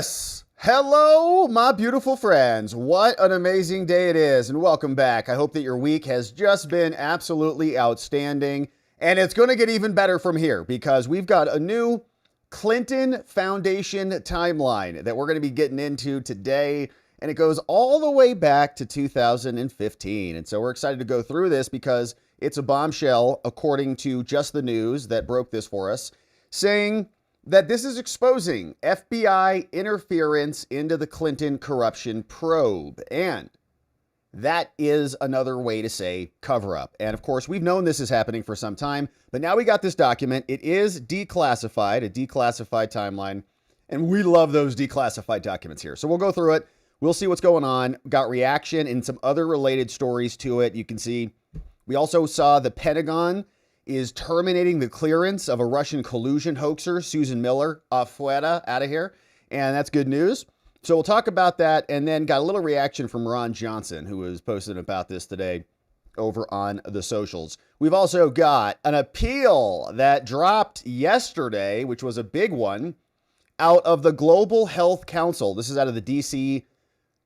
Yes! Hello, my beautiful friends. What an amazing day it is, and welcome back. I hope that your week has just been absolutely outstanding, and it's going to get even better from here because we've got a new Clinton Foundation timeline that we're going to be getting into today, and it goes all the way back to 2015. And so we're excited to go through this because it's a bombshell, according to Just the News that broke this for us, saying that this is exposing FBI interference into the Clinton corruption probe. And that is another way to say cover up. And of course, we've known this is happening for some time, but now we got this document. It is declassified, a declassified timeline. And we love those declassified documents here. So we'll go through it. We'll see what's going on. Got reaction and some other related stories to it. You can see we also saw the Pentagon is terminating the clearance of a Russian collusion hoaxer, Susan Miller, afuera, out of here. And that's good news. So we'll talk about that, and then got a little reaction from Ron Johnson, who was posting about this today over on the socials. We've also got an appeal that dropped yesterday, which was a big one, out of the Global Health Council. This is out of the D.C.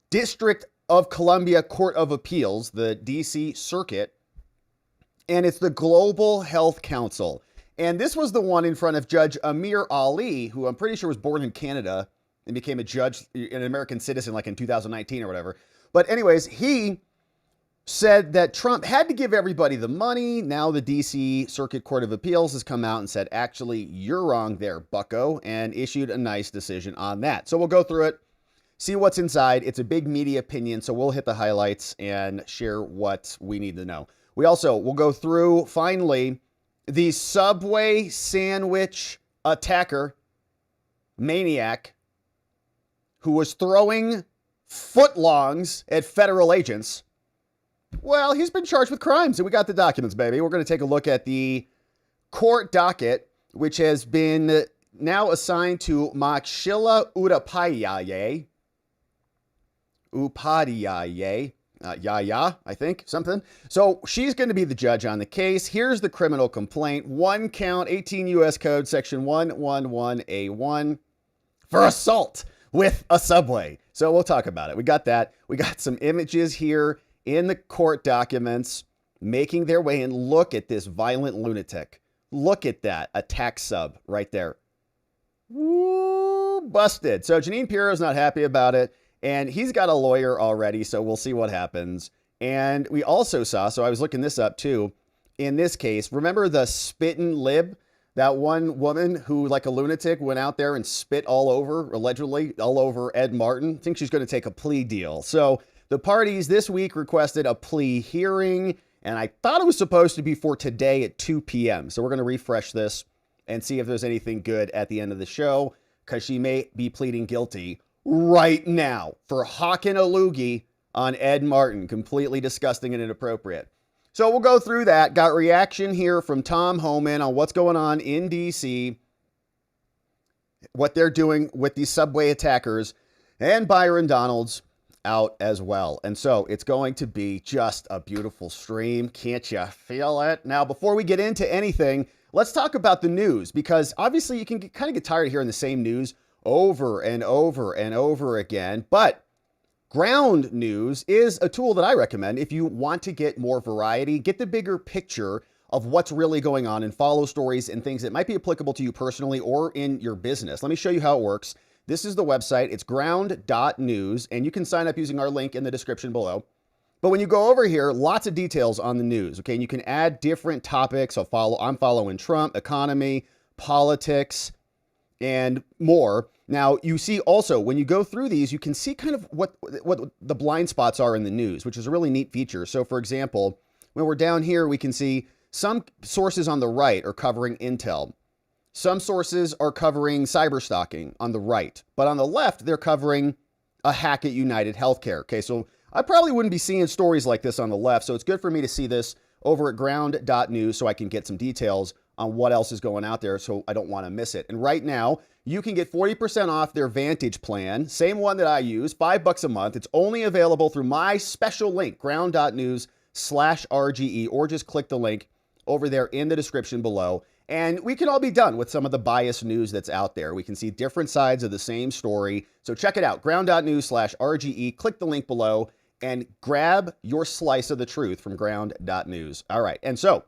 District of Columbia Court of Appeals, the D.C. Circuit. And it's the Global Health Council. And this was the one in front of Judge Amir Ali, who I'm pretty sure was born in Canada and became a judge, an American citizen, like in 2019 or whatever. But anyways, he said that Trump had to give everybody the money. Now the DC Circuit Court of Appeals has come out and said, actually, you're wrong there, bucko, and issued a nice decision on that. So we'll go through it, see what's inside. It's a big media opinion, so we'll hit the highlights and share what we need to know. We'll go through, finally, the Subway sandwich attacker, maniac, who was throwing footlongs at federal agents. Well, he's been charged with crimes, and we got the documents, baby. We're going to take a look at the court docket, which has been now assigned to Makshila Upadhyay. Yaya, I think, something. So she's going to be the judge on the case. Here's the criminal complaint. 1 count, 18 U.S. Code, Section 111A1 for assault with a subway. So we'll talk about it. We got that. We got some images here in the court documents making their way in. Look at this violent lunatic. Look at that attack sub right there. Woo, busted. So Jeanine Pirro is not happy about it. And he's got a lawyer already, so we'll see what happens. And we also saw, so I was looking this up too, in this case, remember the spittin' lib? That one woman who, like a lunatic, went out there and spit all over, allegedly, all over Ed Martin. I think she's going to take a plea deal. So the parties this week requested a plea hearing, and I thought it was supposed to be for today at 2 p.m. So we're going to refresh this and see if there's anything good at the end of the show, because she may be pleading guilty right now for hawking a loogie on Ed Martin. Completely disgusting and inappropriate. So we'll go through that. Got reaction here from Tom Homan on what's going on in D.C., what they're doing with these subway attackers, and Byron Donald's out as well. And so it's going to be just a beautiful stream. Can't you feel it? Now, before we get into anything, let's talk about the news, because obviously you can kind of get tired of hearing the same news over and over and over again. But ground news is a tool that I recommend if you want to get more variety, get the bigger picture of what's really going on, and follow stories and things that might be applicable to you personally or in your business. Let me show you how it works. This is the website. It's ground.news, and you can sign up using our link in the description below. But when you go over here, lots of details on the news, okay? And you can add different topics. I'm following Trump, economy, politics, and more. Now, you see also, when you go through these, you can see kind of what the blind spots are in the news, which is a really neat feature. So, for example, when we're down here, we can see some sources on the right are covering Intel. Some sources are covering cyber stalking on the right. But on the left, they're covering a hack at United Healthcare. Okay, so I probably wouldn't be seeing stories like this on the left. So it's good for me to see this over at ground.news so I can get some details on what else is going out there, so I don't want to miss it. And right now, you can get 40% off their Vantage plan, same one that I use, $5 a month. It's only available through my special link, ground.news/RGE, or just click the link over there in the description below. And we can all be done with some of the biased news that's out there. We can see different sides of the same story. So check it out, ground.news/RGE. Click the link below and grab your slice of the truth from ground.news. All right. And so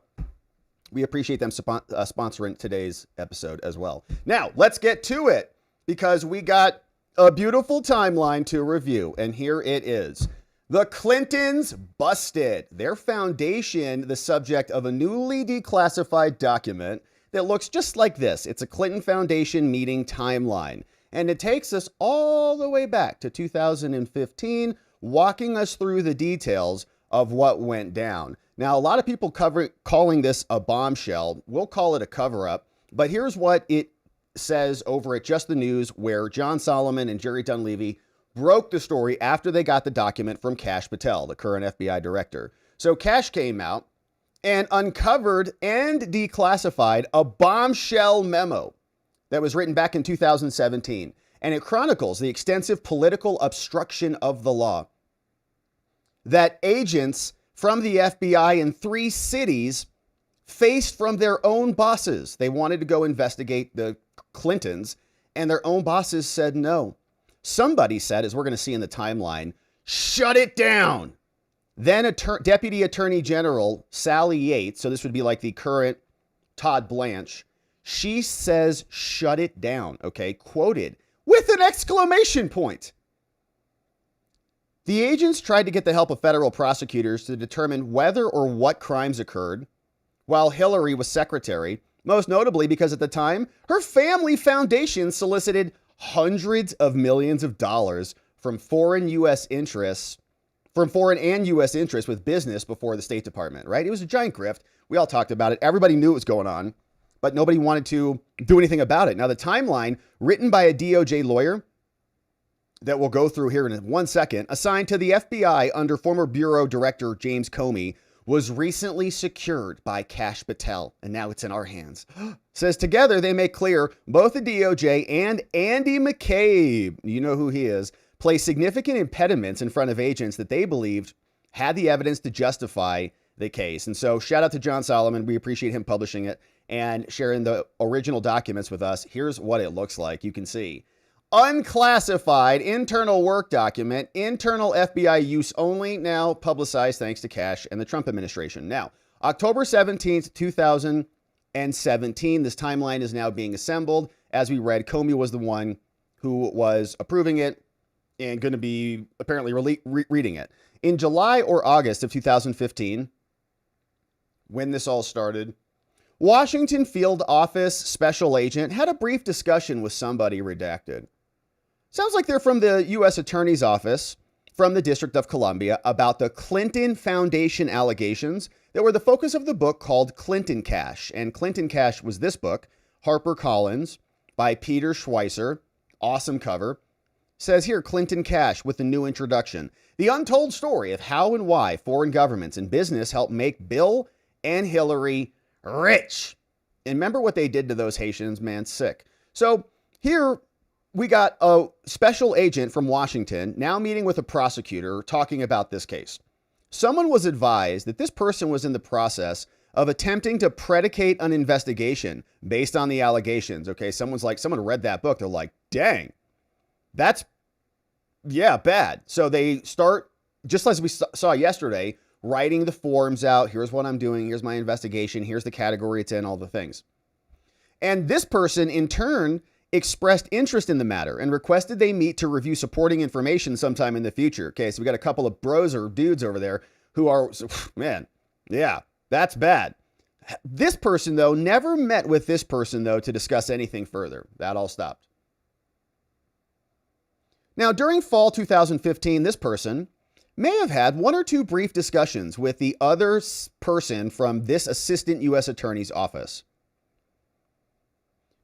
we appreciate them sponsoring today's episode as well. Now, let's get to it because we got a beautiful timeline to review. And here it is. The Clintons busted. Their foundation, the subject of a newly declassified document that looks just like this. It's a Clinton Foundation meeting timeline. And it takes us all the way back to 2015, walking us through the details of what went down. Now, a lot of people calling this a bombshell. We'll call it a cover-up. But here's what it says over at Just the News, where John Solomon and Jerry Dunleavy broke the story after they got the document from Kash Patel, the current FBI director. So Kash came out and uncovered and declassified a bombshell memo that was written back in 2017. And it chronicles the extensive political obstruction of the law that agents from the FBI in 3 cities faced from their own bosses. They wanted to go investigate the Clintons, and their own bosses said no. Somebody said, as we're going to see in the timeline, shut it down. Then Deputy Attorney General Sally Yates, so this would be like the current Todd Blanche, she says, shut it down, okay? Quoted with an exclamation point. The agents tried to get the help of federal prosecutors to determine whether or what crimes occurred while Hillary was secretary, most notably because at the time, her family foundation solicited hundreds of millions of dollars from foreign and U.S. interests with business before the State Department, right? It was a giant grift. We all talked about it. Everybody knew what was going on, but nobody wanted to do anything about it. Now, the timeline written by a DOJ lawyer that we'll go through here in 1 second, assigned to the FBI under former Bureau Director James Comey, was recently secured by Kash Patel, and now it's in our hands. Says together they make clear both the DOJ and Andy McCabe, you know who he is, placed significant impediments in front of agents that they believed had the evidence to justify the case. And so shout out to John Solomon. We appreciate him publishing it and sharing the original documents with us. Here's what it looks like. You can see. Unclassified internal work document, internal FBI use only, now publicized thanks to Kash and the Trump administration. Now, October 17th, 2017, this timeline is now being assembled. As we read, Comey was the one who was approving it and going to be apparently reading it. In July or August of 2015, when this all started, Washington Field Office Special Agent had a brief discussion with somebody redacted. Sounds like they're from the U.S. Attorney's Office from the District of Columbia about the Clinton Foundation allegations that were the focus of the book called Clinton Cash. And Clinton Cash was this book, HarperCollins, by Peter Schweizer. Awesome cover. Says here, Clinton Cash with the new introduction. The untold story of how and why foreign governments and business helped make Bill and Hillary rich. And remember what they did to those Haitians, man, sick. So here we got a special agent from Washington now meeting with a prosecutor talking about this case. Someone was advised that this person was in the process of attempting to predicate an investigation based on the allegations. Okay, someone read that book. They're like, dang, that's, yeah, bad. So they start, just as we saw yesterday, writing the forms out. Here's what I'm doing. Here's my investigation. Here's the category it's in, all the things. And this person, in turn, expressed interest in the matter and requested they meet to review supporting information sometime in the future. Okay, so we got a couple of bros or dudes over there who are, man, yeah, that's bad. This person, though, never met with this person, though, to discuss anything further. That all stopped. Now, during fall 2015, this person may have had 1 or 2 brief discussions with the other person from this assistant U.S. Attorney's office.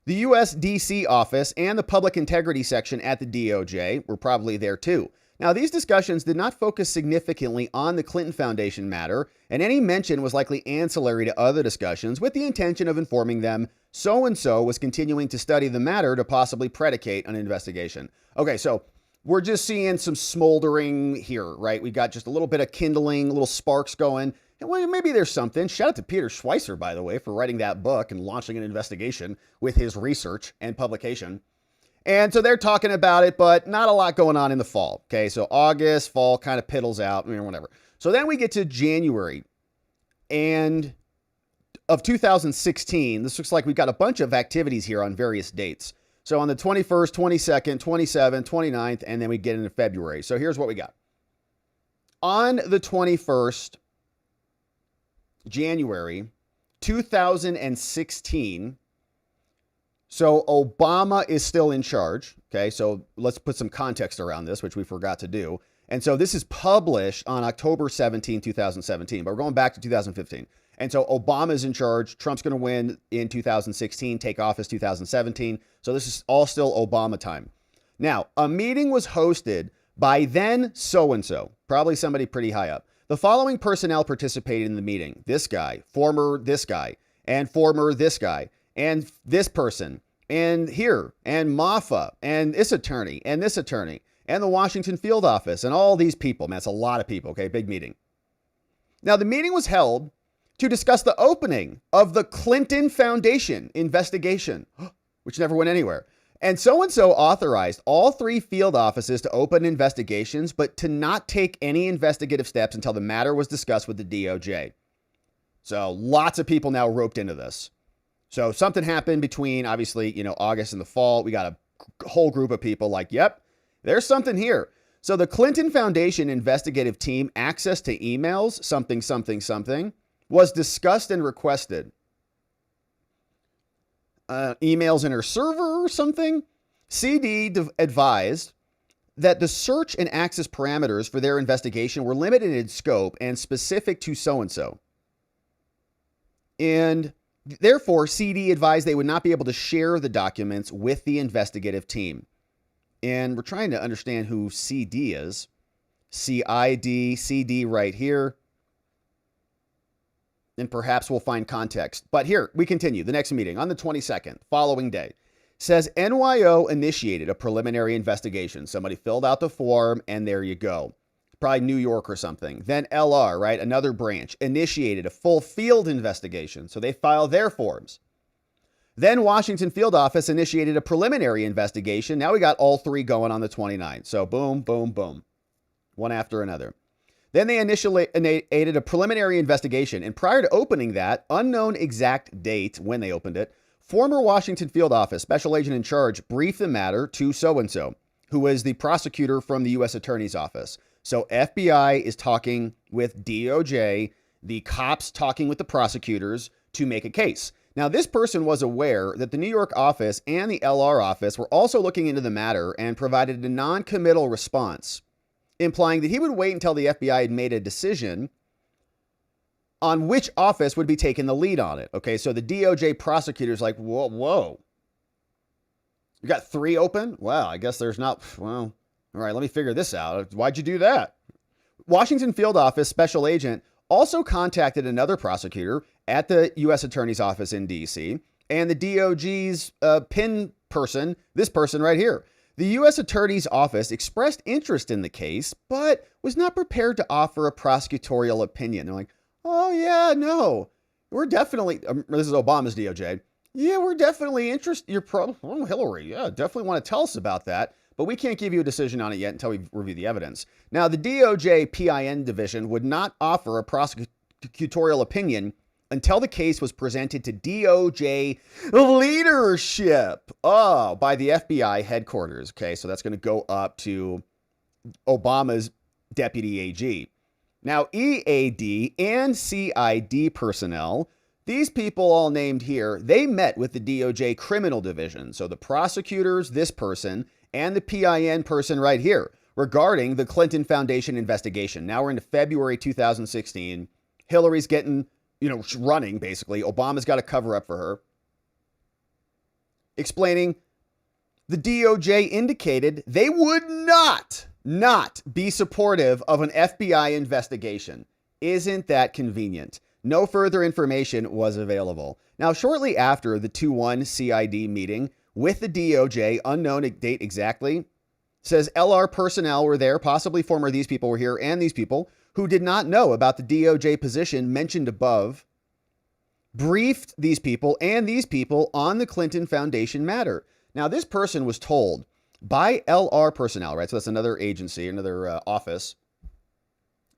The U.S. D.C. office and the public integrity section at the DOJ were probably there too. Now, these discussions did not focus significantly on the Clinton Foundation matter, and any mention was likely ancillary to other discussions with the intention of informing them so-and-so was continuing to study the matter to possibly predicate an investigation. Okay, so we're just seeing some smoldering here, right? We got just a little bit of kindling, little sparks going. Well, maybe there's something. Shout out to Peter Schweizer, by the way, for writing that book and launching an investigation with his research and publication. And so they're talking about it, but not a lot going on in the fall. Okay, so August, fall kind of piddles out, whatever. So then we get to January and of 2016. This looks like we've got a bunch of activities here on various dates. So on the 21st, 22nd, 27th, 29th, and then we get into February. So here's what we got. On the 21st, January 2016, so Obama is still in charge. Okay, so let's put some context around this, which we forgot to do. And so this is published on October 17, 2017, but we're going back to 2015. And so Obama's in charge. Trump's going to win in 2016, take office 2017. So this is all still Obama time. Now, a meeting was hosted by then so-and-so, probably somebody pretty high up. The following personnel participated in the meeting: this guy, former this guy, and former this guy, and this person, and here, and Maffa, and this attorney, and the Washington field office, and all these people. Man, it's a lot of people, okay? Big meeting. Now, the meeting was held to discuss the opening of the Clinton Foundation investigation, which never went anywhere. And so-and-so authorized all three field offices to open investigations, but to not take any investigative steps until the matter was discussed with the DOJ. So lots of people now roped into this. So something happened between, obviously, August and the fall. We got a whole group of people like, yep, there's something here. So the Clinton Foundation investigative team access to emails, something, was discussed and requested. Emails in her server or something. CD advised that the search and access parameters for their investigation were limited in scope and specific to so-and-so. And therefore, CD advised they would not be able to share the documents with the investigative team. And we're trying to understand who CD is. CID, CD right here. And perhaps we'll find context. But here, we continue. The next meeting on the 22nd, following day, says NYO initiated a preliminary investigation. Somebody filled out the form, and there you go. Probably New York or something. Then LR, right, another branch, initiated a full field investigation. So they filed their forms. Then Washington field office initiated a preliminary investigation. Now we got all three going on the 29th. So boom, boom, boom. One after another. Then they initiated a preliminary investigation, and prior to opening that, unknown exact date when they opened it, former Washington field office special agent in charge briefed the matter to so-and-so, who is the prosecutor from the U.S. Attorney's Office. So FBI is talking with DOJ, the cops talking with the prosecutors to make a case. Now, this person was aware that the New York office and the LR office were also looking into the matter and provided a non-committal response, implying that he would wait until the FBI had made a decision on which office would be taking the lead on it. Okay, so the DOJ prosecutor's like, whoa. You got three open? Well, I guess there's not, well, all right, let me figure this out. Why'd you do that? Washington field office special agent also contacted another prosecutor at the U.S. Attorney's Office in D.C. and the DOJ's pin person, this person right here. The U.S. Attorney's Office expressed interest in the case, but was not prepared to offer a prosecutorial opinion. They're like, oh, yeah, no, we're definitely, this is Obama's DOJ. Yeah, we're definitely interested. Hillary, yeah, definitely want to tell us about that, but we can't give you a decision on it yet until we review the evidence. Now, the DOJ PIN division would not offer a prosecutorial opinion until the case was presented to DOJ leadership by the FBI headquarters. Okay, so that's going to go up to Obama's deputy AG. Now, EAD and CID personnel, these people all named here, they met with the DOJ criminal division. So the prosecutors, this person, and the PIN person right here regarding the Clinton Foundation investigation. Now we're into February 2016. Hillary's getting, running basically. Obama's got to cover up for her. Explaining the DOJ indicated they would not be supportive of an FBI investigation. Isn't that convenient? No further information was available. Now, shortly after the 2-1 CID meeting with the DOJ, unknown date exactly, Says LR personnel were there, possibly former these people were here, and these people who did not know about the DOJ position mentioned above, briefed these people and these people on the Clinton Foundation matter. Now, this person was told by LR personnel, right? So that's another agency, another office,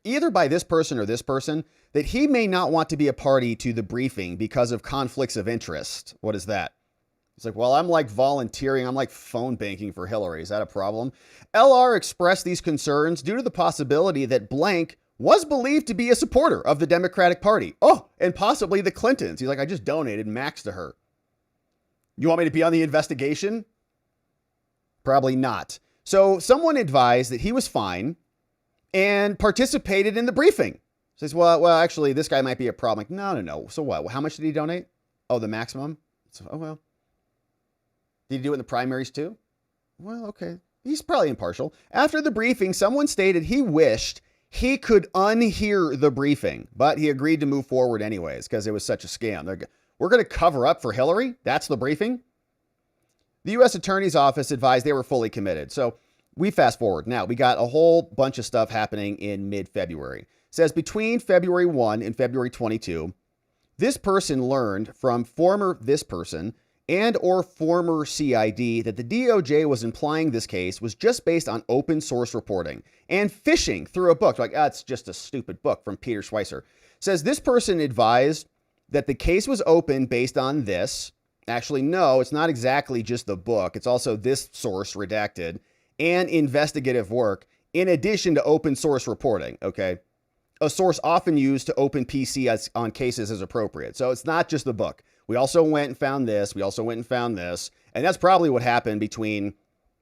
either by this person or this person, that he may not want to be a party to the briefing because of conflicts of interest. What is that? It's like, well, I'm like volunteering. I'm like phone banking for Hillary. Is that a problem? LR expressed these concerns due to the possibility that blank was believed to be a supporter of the Democratic Party. Oh, and possibly the Clintons. He's like, I just donated max to her. You want me to be on the investigation? Probably not. So someone advised that he was fine and participated in the briefing. Says, well, actually, this guy might be a problem. Like, no. So what? How much did he donate? Oh, the maximum? So, oh, well. Did he do it in the primaries too? Well, okay. He's probably impartial. After the briefing, someone stated he wished he could unhear the briefing, but he agreed to move forward anyways because it was such a scam. We're going to cover up for Hillary? That's the briefing? The U.S. Attorney's Office advised they were fully committed. So we fast forward. Now, we got a whole bunch of stuff happening in mid-February. It says between February 1 and February 22, this person learned from former this person and or former CID that the DOJ was implying this case was just based on open source reporting and fishing through a book. Like, it's just a stupid book from Peter Schweizer. Says this person advised that the case was open based on this. Actually, no, it's not exactly just the book. It's also this source redacted and investigative work in addition to open source reporting. Okay. A source often used to open PC on cases as appropriate. So it's not just the book. We also went and found this. We also went and found this. And that's probably what happened between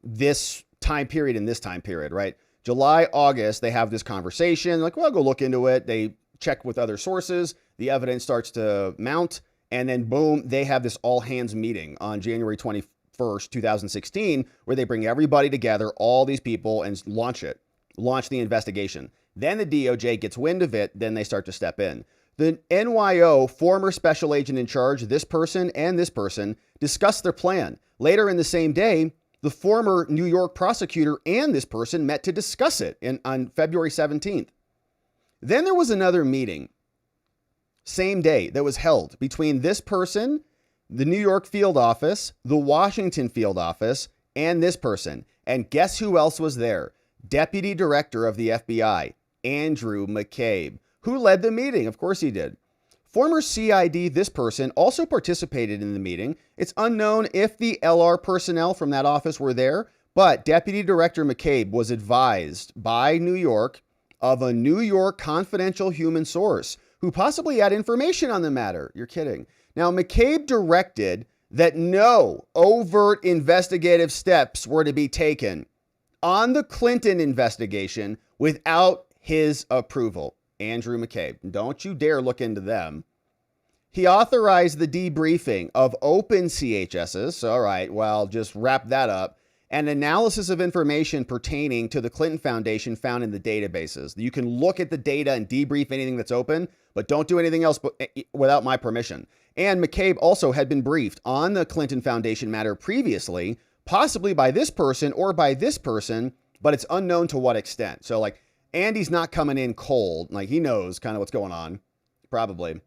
this time period and this time period, right? July, August, they have this conversation. Like, well, I'll go look into it. They check with other sources. The evidence starts to mount. And then, boom, they have this all hands meeting on January 21st, 2016, where they bring everybody together, all these people, and launch the investigation. Then the DOJ gets wind of it. Then they start to step in. The NYO former special agent in charge, this person and this person, discussed their plan. Later in the same day, the former New York prosecutor and this person met to discuss it on February 17th. Then there was another meeting, same day, that was held between this person, the New York field office, the Washington field office, and this person. And guess who else was there? Deputy Director of the FBI, Andrew McCabe. Who led the meeting? Of course he did. Former CID, this person, also participated in the meeting. It's unknown if the LR personnel from that office were there, but Deputy Director McCabe was advised by New York of a New York confidential human source who possibly had information on the matter. You're kidding. Now, McCabe directed that no overt investigative steps were to be taken on the Clinton investigation without his approval. Andrew McCabe. Don't you dare look into them. He authorized the debriefing of open CHSs. So, all right, well, just wrap that up. And analysis of information pertaining to the Clinton Foundation found in the databases. You can look at the data and debrief anything that's open, but don't do anything else without my permission. And McCabe also had been briefed on the Clinton Foundation matter previously, possibly by this person or by this person, but it's unknown to what extent. So, like, Andy's not coming in cold. Like, he knows kind of what's going on, probably,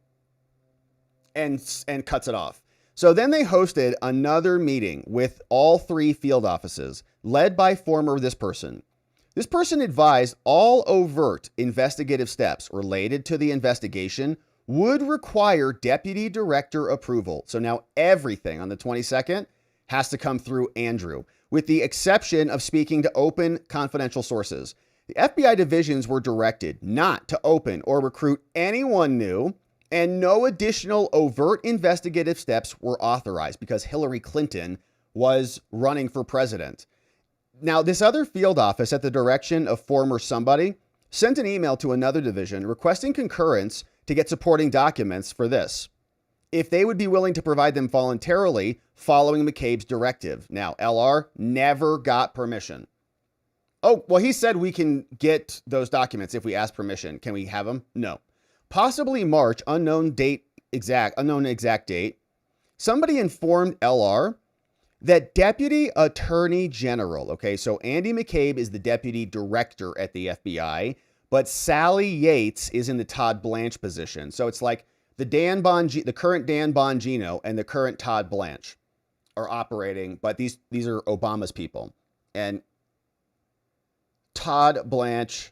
and cuts it off. So then they hosted another meeting with all three field offices, led by former this person. This person advised all overt investigative steps related to the investigation would require deputy director approval. So now everything on the 22nd has to come through Andrew, with the exception of speaking to open confidential sources. The FBI divisions were directed not to open or recruit anyone new, and no additional overt investigative steps were authorized because Hillary Clinton was running for president. Now, this other field office, at the direction of former somebody, sent an email to another division requesting concurrence to get supporting documents for this, if they would be willing to provide them voluntarily following McCabe's directive. Now, LR never got permission. Oh, well, he said we can get those documents if we ask permission. Can we have them? No. Possibly March, unknown exact date. Somebody informed LR that Deputy Attorney General, okay, so Andy McCabe is the Deputy Director at the FBI, but Sally Yates is in the Todd Blanche position. So it's like the current Dan Bongino and the current Todd Blanche are operating, but these are Obama's people. And Todd Blanche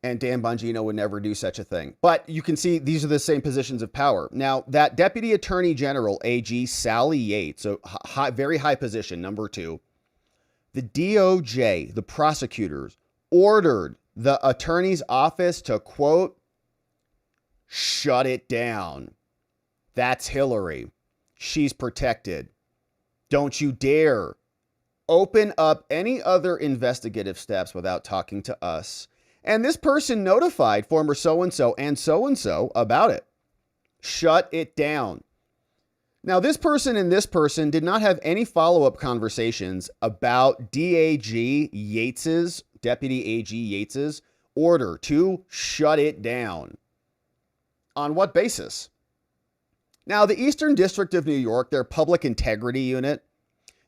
and Dan Bongino would never do such a thing. But you can see these are the same positions of power. Now, that Deputy Attorney General, AG Sally Yates, so very high position, number 2, the DOJ, the prosecutors, ordered the attorney's office to, quote, shut it down. That's Hillary. She's protected. Don't you dare open up any other investigative steps without talking to us. And this person notified former so-and-so and so-and-so about it. Shut it down. Now, this person and this person did not have any follow-up conversations about DAG Yates's, Deputy AG Yates's order to shut it down. On what basis? Now, the Eastern District of New York, their public integrity unit,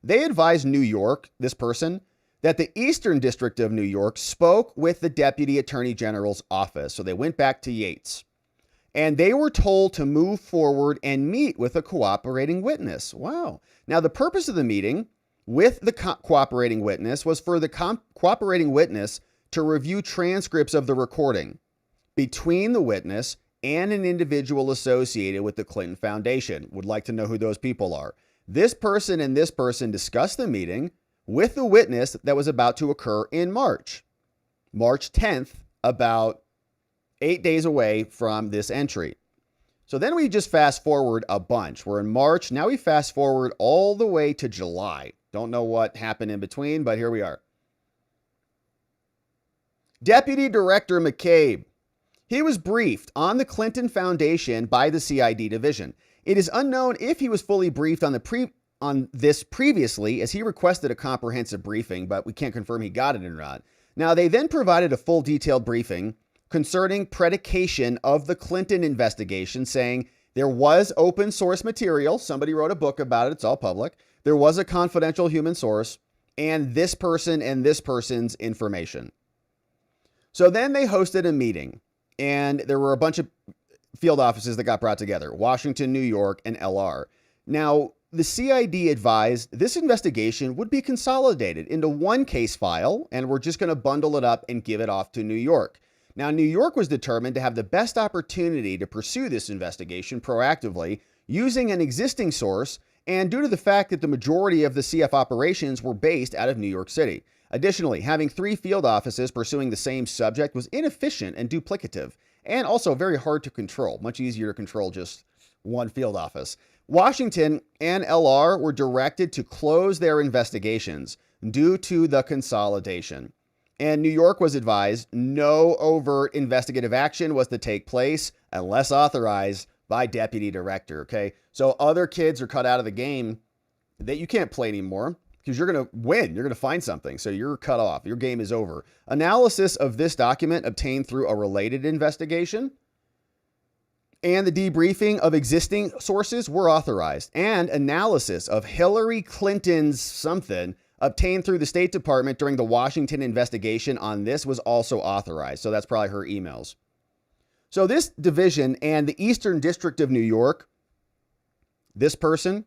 they advised New York, this person, that the Eastern District of New York spoke with the Deputy Attorney General's office. So they went back to Yates. And they were told to move forward and meet with a cooperating witness. Wow. Now, the purpose of the meeting with the cooperating witness was for the cooperating witness to review transcripts of the recording between the witness and an individual associated with the Clinton Foundation. Would like to know who those people are. This person and this person discussed the meeting with the witness that was about to occur in March 10th, about 8 days away from this entry. So then we just fast forward a bunch. We're in March. Now we fast forward all the way to July. Don't know what happened in between, but here we are. Deputy Director McCabe. He was briefed on the Clinton Foundation by the CID division. It is unknown if he was fully briefed on this previously, as he requested a comprehensive briefing, but we can't confirm he got it or not. Now, they then provided a full detailed briefing concerning predication of the Clinton investigation, saying there was open source material. Somebody wrote a book about it. It's all public. There was a confidential human source and this person and this person's information. So then they hosted a meeting, and there were a bunch of field offices that got brought together, Washington, New York, and LR. Now, the CID advised this investigation would be consolidated into one case file, and we're just going to bundle it up and give it off to New York. Now, New York was determined to have the best opportunity to pursue this investigation proactively using an existing source, and due to the fact that the majority of the CF operations were based out of New York City. Additionally, having 3 field offices pursuing the same subject was inefficient and duplicative, and also very hard to control. Much easier to control just one field office. Washington and LR were directed to close their investigations due to the consolidation. And New York was advised no overt investigative action was to take place unless authorized by Deputy Director. Okay, so other kids are cut out of the game that you can't play anymore because you're going to win. You're going to find something. So you're cut off. Your game is over. Analysis of this document obtained through a related investigation and the debriefing of existing sources were authorized. And analysis of Hillary Clinton's something obtained through the State Department during the Washington investigation on this was also authorized. So that's probably her emails. So this division and the Eastern District of New York, this person,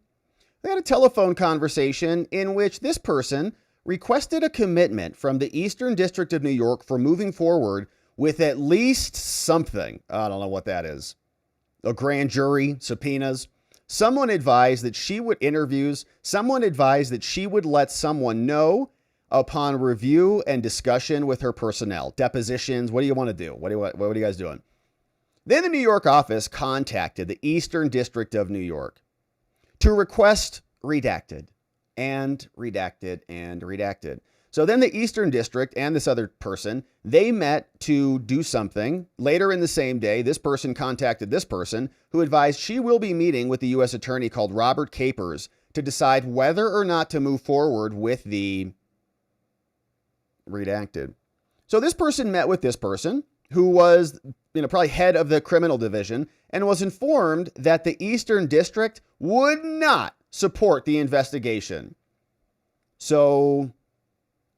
they had a telephone conversation in which this person requested a commitment from the Eastern District of New York for moving forward with at least something. I don't know what that is. A grand jury, subpoenas. Someone advised that she would interviews. Someone advised that she would let someone know upon review and discussion with her personnel. Depositions. What do you want to do? What are you guys doing? Then the New York office contacted the Eastern District of New York to request redacted and redacted and redacted. So then the Eastern District and this other person, they met to do something. Later in the same day, this person contacted this person who advised she will be meeting with the U.S. attorney called Robert Capers to decide whether or not to move forward with the redacted. So this person met with this person who was, probably head of the criminal division and was informed that the Eastern District would not support the investigation? So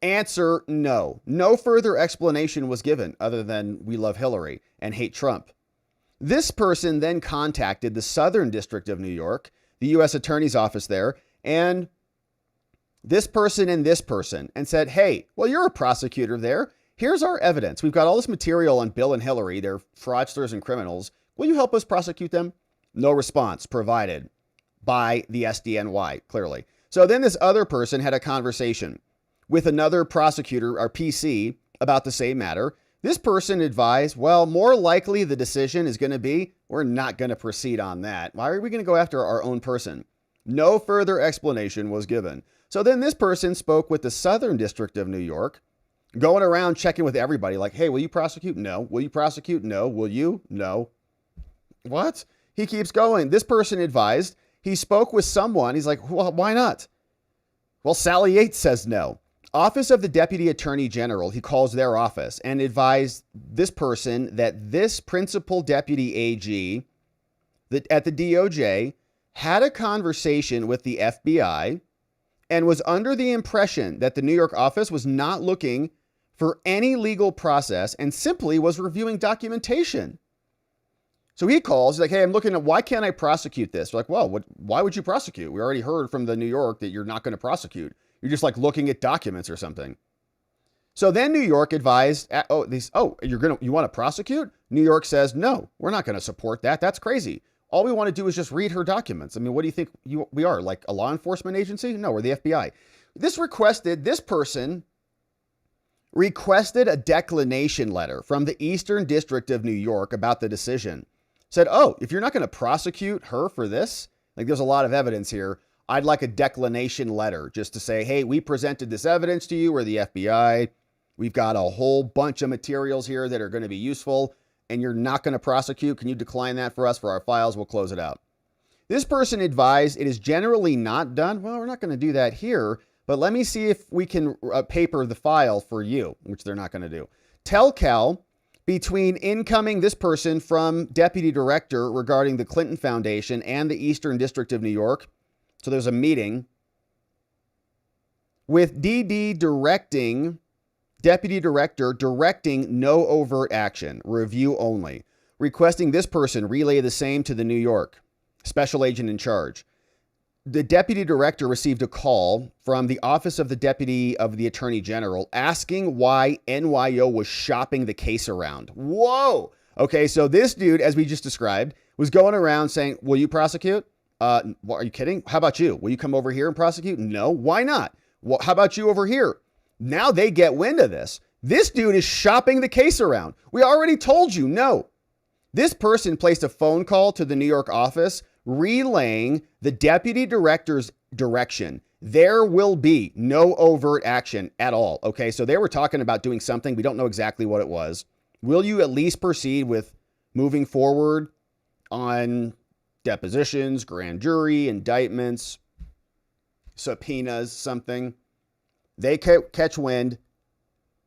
answer, no. No further explanation was given other than we love Hillary and hate Trump. This person then contacted the Southern District of New York, the U.S. Attorney's Office there, and this person and said, hey, well, you're a prosecutor there. Here's our evidence. We've got all this material on Bill and Hillary. They're fraudsters and criminals. Will you help us prosecute them? No response provided by the SDNY, clearly. So then this other person had a conversation with another prosecutor, or PC, about the same matter. This person advised, well, more likely the decision is going to be, we're not going to proceed on that. Why are we going to go after our own person? No further explanation was given. So then this person spoke with the Southern District of New York, going around checking with everybody like, hey, will you prosecute? No. Will you prosecute? No. Will you? No. What? He keeps going. This person advised, he spoke with someone. He's like, well, why not? Well, Sally Yates says no. Office of the Deputy Attorney General, he calls their office and advised this person that this principal deputy AG at the DOJ had a conversation with the FBI and was under the impression that the New York office was not looking for any legal process and simply was reviewing documentation. So he calls, he's like, hey, I'm looking at, why can't I prosecute this? We're like, well, why would you prosecute? We already heard from the New York that you're not going to prosecute. You're just like looking at documents or something. So then New York advised, you want to prosecute? New York says, no, we're not going to support that. That's crazy. All we want to do is just read her documents. I mean, what do you think we are, like a law enforcement agency? No, we're the FBI. This person requested a declination letter from the Eastern District of New York about the decision. Said, oh, if you're not going to prosecute her for this, like there's a lot of evidence here, I'd like a declination letter just to say, hey, we presented this evidence to you. We're the FBI. We've got a whole bunch of materials here that are going to be useful, and you're not going to prosecute. Can you decline that for us for our files? We'll close it out. This person advised it is generally not done. Well, we're not going to do that here, but let me see if we can paper the file for you, which they're not going to do. Tell Cal between incoming this person from Deputy Director regarding the Clinton Foundation and the Eastern District of New York. So there's a meeting with Deputy Director directing no overt action, review only, requesting this person relay the same to the New York special agent in charge. The Deputy Director received a call from the Office of the Deputy of the Attorney General asking why NYO was shopping the case around. Whoa. Okay, so this dude, as we just described, was going around saying, will you prosecute? Are you kidding? How about you? Will you come over here and prosecute? No. Why not? Well, how about you over here? Now they get wind of this. This dude is shopping the case around. We already told you no. This person placed a phone call to the New York office relaying the deputy director's direction. There will be no overt action at all. Okay, so they were talking about doing something. We don't know exactly what it was. Will you at least proceed with moving forward on depositions, grand jury, indictments, subpoenas, something? They catch wind,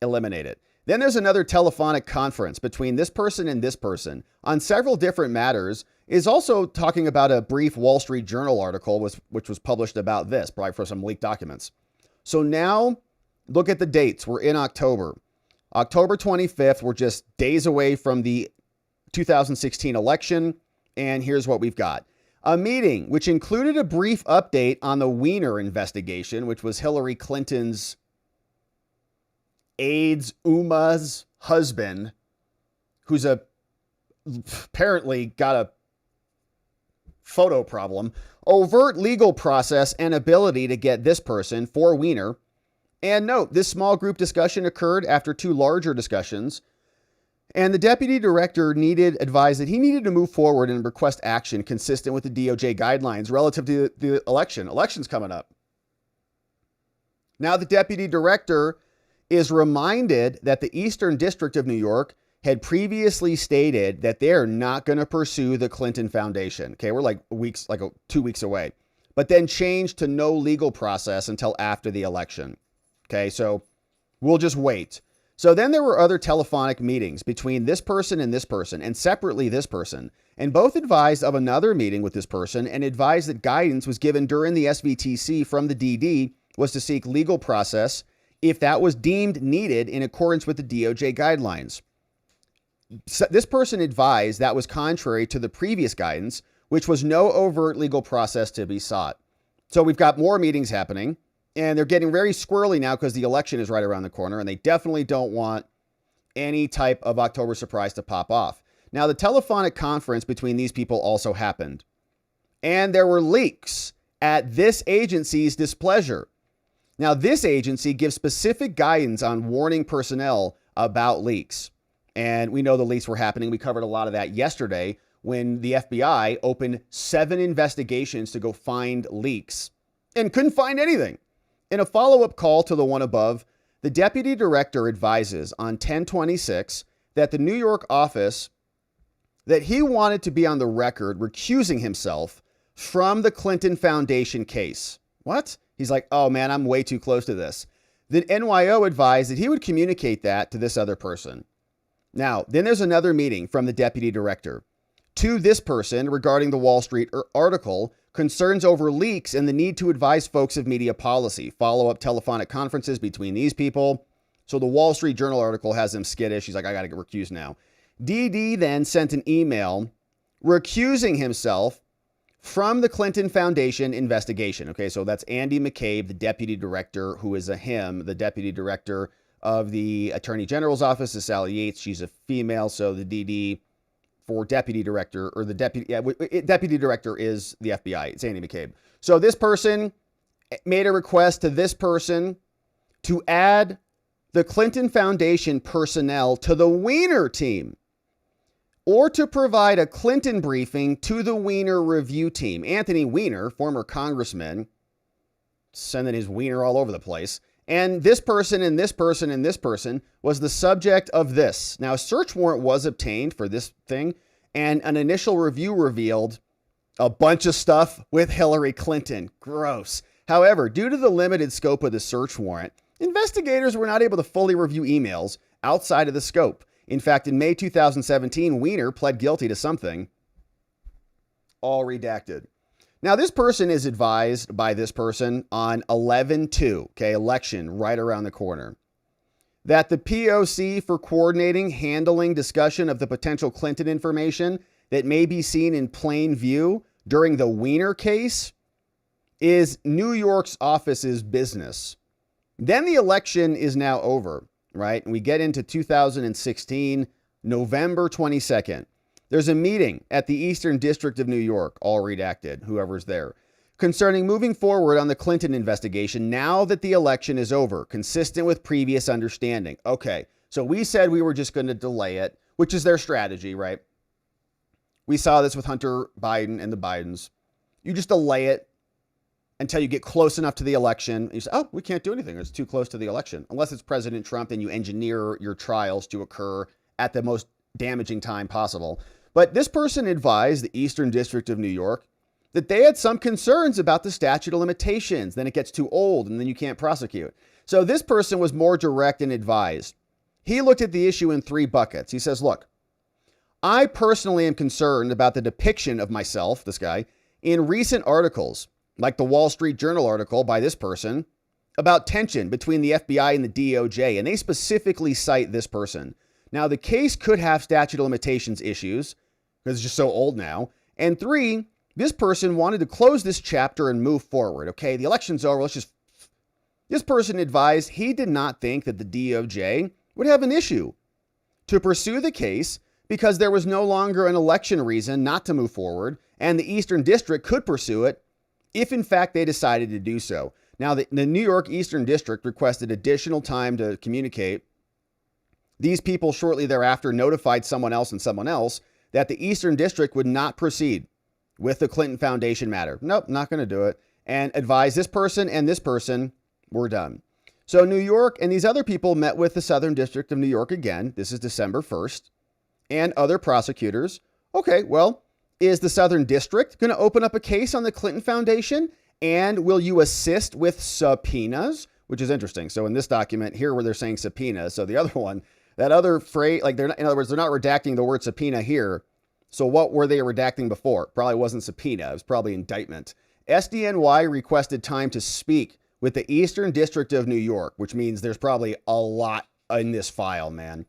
eliminate it. Then there's another telephonic conference between this person and this person on several different matters, is also talking about a brief Wall Street Journal article which was published about this, probably for some leaked documents. So now look at the dates. We're in October. October 25th, we're just days away from the 2016 election. And here's what we've got. A meeting which included a brief update on the Weiner investigation, which was Hillary Clinton's aide's Uma's husband, who's apparently got a photo problem, overt legal process and ability to get this person for Weiner. And note, this small group discussion occurred after two larger discussions. And the deputy director advised that he needed to move forward and request action consistent with the DOJ guidelines relative to the election. Election's coming up. Now the deputy director is reminded that the Eastern District of New York had previously stated that they're not going to pursue the Clinton Foundation. Okay, we're like 2 weeks away. But then changed to no legal process until after the election. Okay, so we'll just wait. So then there were other telephonic meetings between this person, and separately this person. And both advised of another meeting with this person and advised that guidance was given during the SVTC from the DD was to seek legal process if that was deemed needed in accordance with the DOJ guidelines. So this person advised that was contrary to the previous guidance, which was no overt legal process to be sought. So we've got more meetings happening, and they're getting very squirrely now because the election is right around the corner, and they definitely don't want any type of October surprise to pop off. Now, the telephonic conference between these people also happened, and there were leaks at this agency's displeasure. Now, this agency gives specific guidance on warning personnel about leaks. And we know the leaks were happening. We covered a lot of that yesterday when the FBI opened 7 investigations to go find leaks and couldn't find anything. In a follow-up call to the one above, the deputy director advises on 10/26 that the New York office, that he wanted to be on the record recusing himself from the Clinton Foundation case. What? He's like, oh man, I'm way too close to this. The NYO advised that he would communicate that to this other person. Now, then there's another meeting from the deputy director to this person regarding the Wall Street article, concerns over leaks and the need to advise folks of media policy, follow-up telephonic conferences between these people. So the Wall Street Journal article has him skittish. He's like, I got to get recused now. DD then sent an email recusing himself from the Clinton Foundation investigation. Okay, so that's Andy McCabe, the deputy director, who is the deputy director of the Attorney General's office is Sally Yates. She's a female, so the DD for deputy director, or the deputy director is the FBI. It's Andy McCabe. So this person made a request to this person to add the Clinton Foundation personnel to the Weiner team, or to provide a Clinton briefing to the Weiner review team. Anthony Weiner, former congressman, sending his wiener all over the place. And this person and this person and this person was the subject of this. Now, a search warrant was obtained for this thing, and an initial review revealed a bunch of stuff with Hillary Clinton. Gross. However, due to the limited scope of the search warrant, investigators were not able to fully review emails outside of the scope. In fact, in May 2017, Weiner pled guilty to something, all redacted. Now, this person is advised by this person on 11/2, okay, election right around the corner, that the POC for coordinating, handling discussion of the potential Clinton information that may be seen in plain view during the Weiner case is New York's office's business. Then the election is now over, right? And we get into 2016, November 22nd. There's a meeting at the Eastern District of New York, all redacted, whoever's there, concerning moving forward on the Clinton investigation now that the election is over, consistent with previous understanding. Okay, so we said we were just going to delay it, which is their strategy, right? We saw this with Hunter Biden and the Bidens. You just delay it until you get close enough to the election. You say, oh, we can't do anything. It's too close to the election. Unless it's President Trump, then you engineer your trials to occur at the most damaging time possible. But this person advised the Eastern District of New York that they had some concerns about the statute of limitations. Then it gets too old and then you can't prosecute. So this person was more direct and advised. He looked at the issue in 3 buckets. He says, look, I personally am concerned about the depiction of myself, this guy, in recent articles, like the Wall Street Journal article by this person, about tension between the FBI and the DOJ. And they specifically cite this person. Now, the case could have statute of limitations issues because it's just so old now. And 3, this person wanted to close this chapter and move forward. Okay, the election's over. This person advised he did not think that the DOJ would have an issue to pursue the case because there was no longer an election reason not to move forward, and the Eastern District could pursue it if, in fact, they decided to do so. Now, the New York Eastern District requested additional time to communicate. These people shortly thereafter notified someone else that the Eastern District would not proceed with the Clinton Foundation matter. Nope, not going to do it. And advised this person and this person were done. So New York and these other people met with the Southern District of New York again. This is December 1st. And other prosecutors. Okay, well, is the Southern District going to open up a case on the Clinton Foundation? And will you assist with subpoenas? which is interesting. So in this document here where they're saying subpoena, so the other one, that other phrase, like in other words, they're not redacting the word subpoena here. So what were they redacting before? Probably wasn't subpoena. It was probably indictment. SDNY requested time to speak with the Eastern District of New York, which means there's probably a lot in this file, man.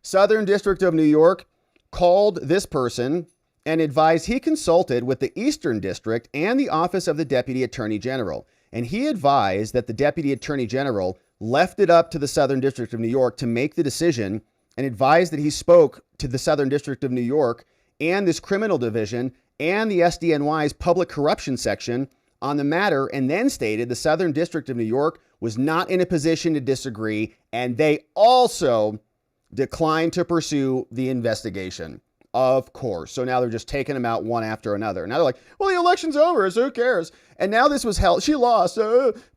Southern District of New York called this person and advised he consulted with the Eastern District and the Office of the Deputy Attorney General. And he advised that the Deputy Attorney General left it up to the Southern District of New York to make the decision, and advised that he spoke to the Southern District of New York and this criminal division and the SDNY's public corruption section on the matter, and then stated the Southern District of New York was not in a position to disagree, and they also declined to pursue the investigation. Of course. So now they're just taking them out one after another. Now they're like, well, the election's over, so who cares? And now this was held. She lost.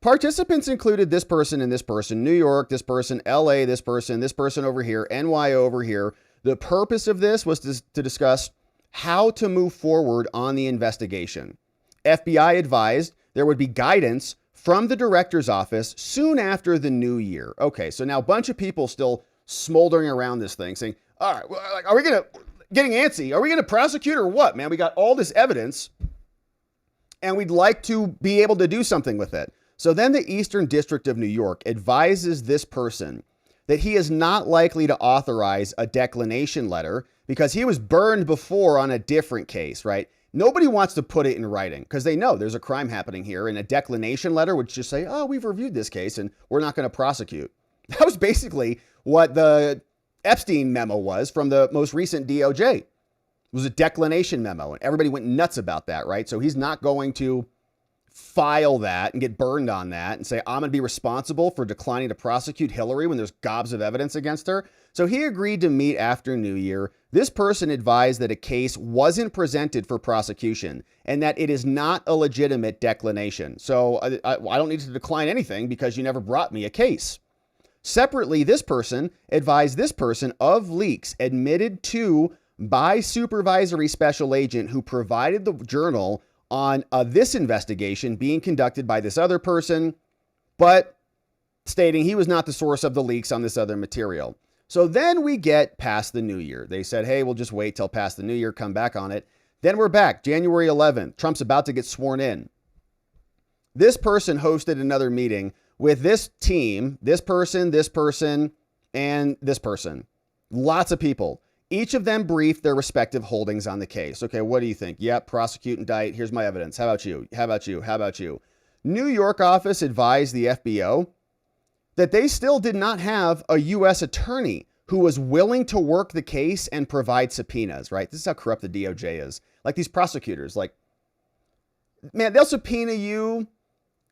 Participants included this person and this person, New York, this person, LA, this person over here, NY over here. The purpose of this was to discuss how to move forward on the investigation. FBI advised there would be guidance from the director's office soon after the new year. Okay, so now a bunch of people still smoldering around this thing saying, all right, well, like, are we going to, getting antsy, are we going to prosecute or what, man? We got all this evidence and we'd like to be able to do something with it. So then the Eastern District of New York advises this person that he is not likely to authorize a declination letter because he was burned before on a different case, right? Nobody wants to put it in writing because they know there's a crime happening here, and a declination letter would just say, oh, we've reviewed this case and we're not going to prosecute. That was basically what the Epstein memo was from the most recent DOJ. It was a declination memo, and everybody went nuts about that, right? So he's not going to file that and get burned on that and say, I'm going to be responsible for declining to prosecute Hillary when there's gobs of evidence against her. So he agreed to meet after New Year. This person advised that a case wasn't presented for prosecution and that it is not a legitimate declination. So I don't need to decline anything because you never brought me a case. Separately, this person advised this person of leaks admitted to by supervisory special agent who provided the journal on this investigation being conducted by this other person, but stating he was not the source of the leaks on this other material. So then we get past the new year. They said, hey, we'll just wait till past the new year, come back on it. Then we're back, January 11th. Trump's about to get sworn in. This person hosted another meeting with this team, this person, and this person. Lots of people. Each of them briefed their respective holdings on the case. Okay, what do you think? Yep, prosecute, indict. Here's my evidence. How about you? How about you? How about you? New York office advised the FBO that they still did not have a U.S. attorney who was willing to work the case and provide subpoenas, right? This is how corrupt the DOJ is. Like these prosecutors, like, man, they'll subpoena you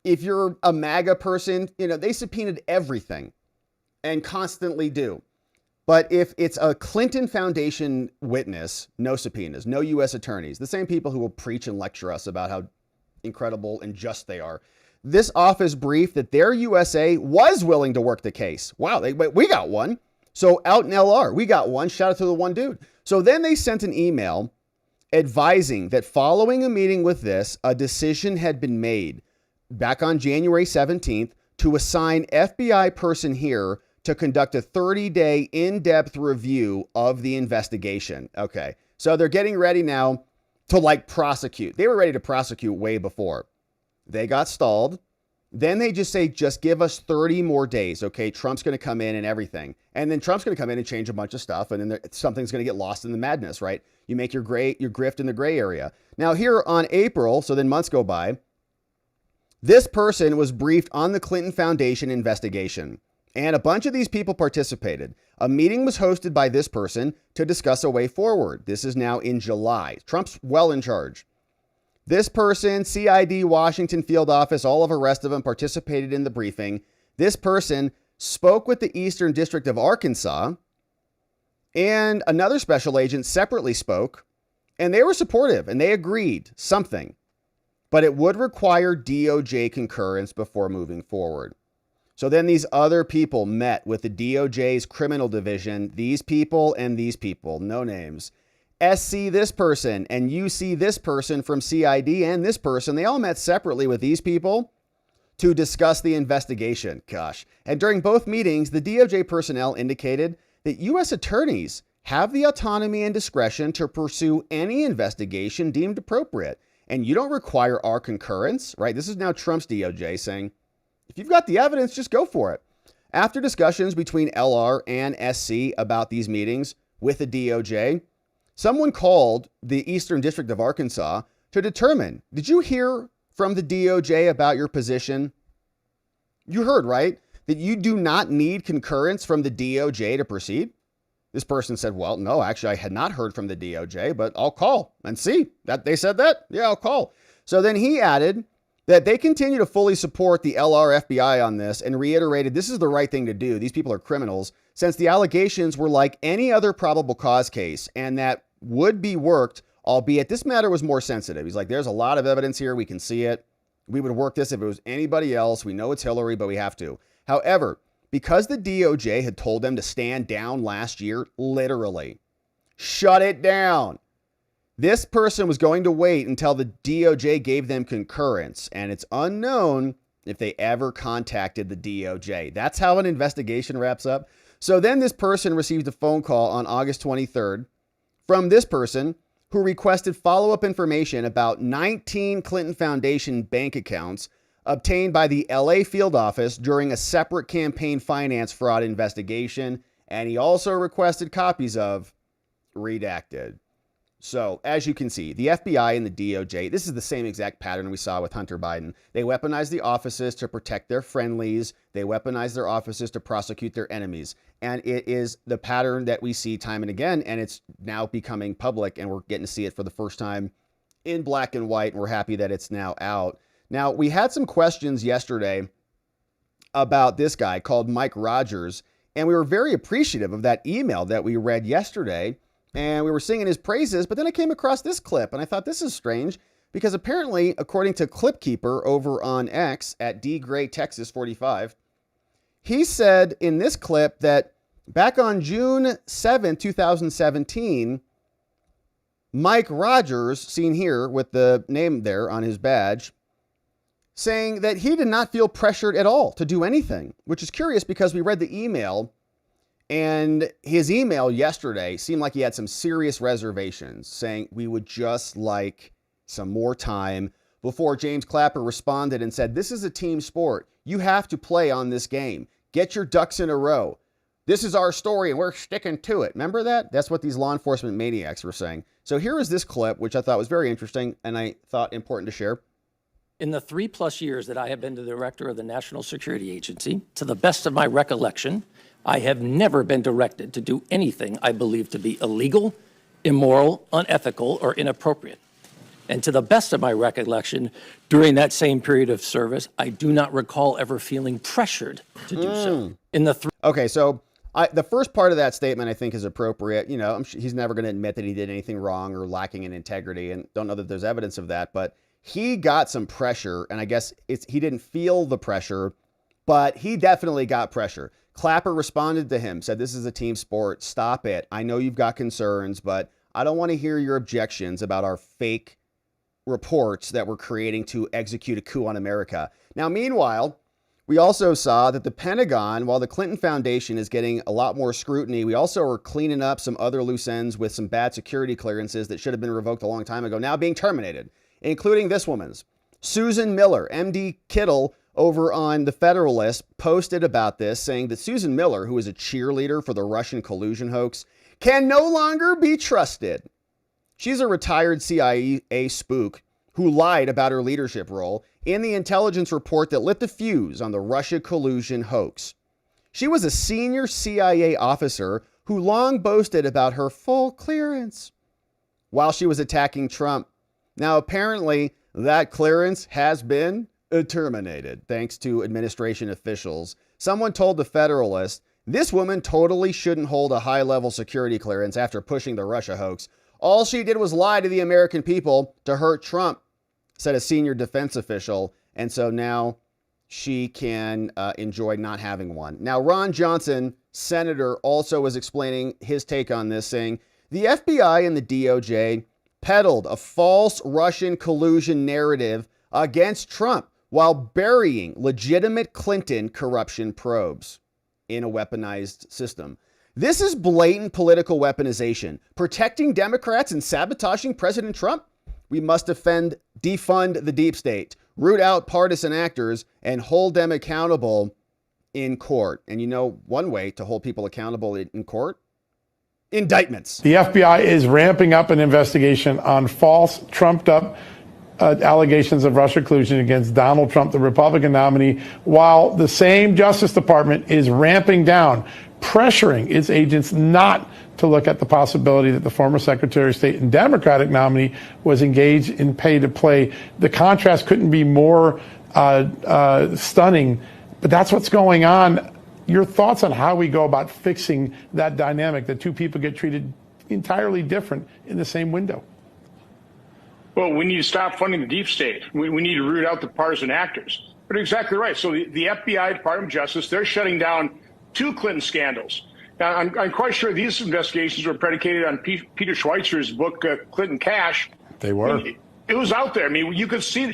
if you're a MAGA person. You know, they subpoenaed everything and constantly do. But if it's a Clinton Foundation witness, no subpoenas, no U.S. attorneys, the same people who will preach and lecture us about how incredible and just they are. This office briefed that their USA was willing to work the case. Wow, we got one. So out in LR, we got one. Shout out to the one dude. So then they sent an email advising that following a meeting with this, a decision had been made back on January 17th to assign FBI person here to conduct a 30-day in-depth review of the investigation. Okay, so they're getting ready now to like prosecute. They were ready to prosecute way before. They got stalled. Then they just say, just give us 30 more days. Okay, Trump's going to come in and everything. And then Trump's going to come in and change a bunch of stuff. And then something's going to get lost in the madness, right? You make your grift in the gray area. Now here on April, so then months go by, this person was briefed on the Clinton Foundation investigation. And a bunch of these people participated. A meeting was hosted by this person to discuss a way forward. This is now in July. Trump's well in charge. This person, CID, Washington field office, all of the rest of them participated in the briefing. This person spoke with the Eastern District of Arkansas, and another special agent separately spoke, and they were supportive and they agreed something, but it would require DOJ concurrence before moving forward. So then these other people met with the DOJ's criminal division, these people and these people, no names. SC this person and UC this person from CID and this person, they all met separately with these people, to discuss the investigation. Gosh. And during both meetings, the DOJ personnel indicated that U.S. attorneys have the autonomy and discretion to pursue any investigation deemed appropriate. And you don't require our concurrence, right? This is now Trump's DOJ saying, if you've got the evidence, just go for it. After discussions between LR and SC about these meetings with the DOJ, someone called the Eastern District of Arkansas to determine, did you hear from the DOJ about your position? You heard, right? That you do not need concurrence from the DOJ to proceed? This person said, well, no, actually, I had not heard from the DOJ, but I'll call and see. That they said that? Yeah, I'll call. So then he added that they continue to fully support the LR FBI on this and reiterated this is the right thing to do. These people are criminals, since the allegations were like any other probable cause case and that would be worked, albeit this matter was more sensitive. He's like, there's a lot of evidence here. We can see it. We would work this if it was anybody else. We know it's Hillary, but we have to. However, because the DOJ had told them to stand down last year, literally, shut it down. This person was going to wait until the DOJ gave them concurrence, and it's unknown if they ever contacted the DOJ. That's how an investigation wraps up. So then this person received a phone call on August 23rd from this person who requested follow-up information about 19 Clinton Foundation bank accounts obtained by the LA field office during a separate campaign finance fraud investigation. And he also requested copies of redacted. So as you can see, the FBI and the DOJ, this is the same exact pattern we saw with Hunter Biden. They weaponize the offices to protect their friendlies. They weaponize their offices to prosecute their enemies. And it is the pattern that we see time and again. And it's now becoming public and we're getting to see it for the first time in black and white. And we're happy that it's now out. Now, we had some questions yesterday about this guy called Mike Rogers, and we were very appreciative of that email that we read yesterday, and we were singing his praises, but then I came across this clip, and I thought this is strange, because apparently, according to Clipkeeper over on X at DGrayTexas45, he said in this clip that back on June 7, 2017, Mike Rogers, seen here with the name there on his badge, saying that he did not feel pressured at all to do anything, which is curious because we read the email and his email yesterday seemed like he had some serious reservations, saying we would just like some more time before James Clapper responded and said, this is a team sport. You have to play on this game. Get your ducks in a row. This is our story and we're sticking to it. Remember that? That's what these law enforcement maniacs were saying. So here is this clip, which I thought was very interesting and I thought important to share. In the 3+ years that I have been the director of the National Security Agency, to the best of my recollection, I have never been directed to do anything I believe to be illegal, immoral, unethical, or inappropriate. And to the best of my recollection, during that same period of service, I do not recall ever feeling pressured to do so. Okay, so the first part of that statement I think is appropriate. You know, he's never going to admit that he did anything wrong or lacking in integrity, and don't know that there's evidence of that, but he got some pressure, and I guess he didn't feel the pressure, but he definitely got pressure. Clapper responded to him, said, this is a team sport. Stop it. I know you've got concerns, but I don't want to hear your objections about our fake reports that we're creating to execute a coup on America. Now, meanwhile, we also saw that the Pentagon, while the Clinton Foundation is getting a lot more scrutiny, we also are cleaning up some other loose ends with some bad security clearances that should have been revoked a long time ago, now being terminated, including this woman's. Susan Miller, MD Kittle, over on The Federalist, posted about this, saying that Susan Miller, who is a cheerleader for the Russian collusion hoax, can no longer be trusted. She's a retired CIA spook who lied about her leadership role in the intelligence report that lit the fuse on the Russia collusion hoax. She was a senior CIA officer who long boasted about her full clearance while she was attacking Trump. Now, apparently, that clearance has been terminated, thanks to administration officials. Someone told The Federalist, this woman totally shouldn't hold a high-level security clearance after pushing the Russia hoax. All she did was lie to the American people to hurt Trump, said a senior defense official. And so now she can enjoy not having one. Now, Ron Johnson, senator, also was explaining his take on this, saying the FBI and the DOJ peddled a false Russian collusion narrative against Trump while burying legitimate Clinton corruption probes in a weaponized system. This is blatant political weaponization, protecting Democrats and sabotaging President Trump. We must defund the deep state, root out partisan actors, and hold them accountable in court. And you know one way to hold people accountable in court? Indictments. The FBI is ramping up an investigation on false, trumped-up allegations of Russia collusion against Donald Trump, the Republican nominee, while the same Justice Department is ramping down, pressuring its agents not to look at the possibility that the former Secretary of State and Democratic nominee was engaged in pay-to-play. The contrast couldn't be more stunning, but that's what's going on. Your thoughts on how we go about fixing that dynamic, that two people get treated entirely different in the same window? Well, we need to stop funding the deep state. We need to root out the partisan actors. But exactly right. So the FBI, Department of Justice, they're shutting down 2 Clinton scandals. Now, I'm quite sure these investigations were predicated on Peter Schweizer's book, Clinton Cash. They were. I mean, it was out there. I mean, you could see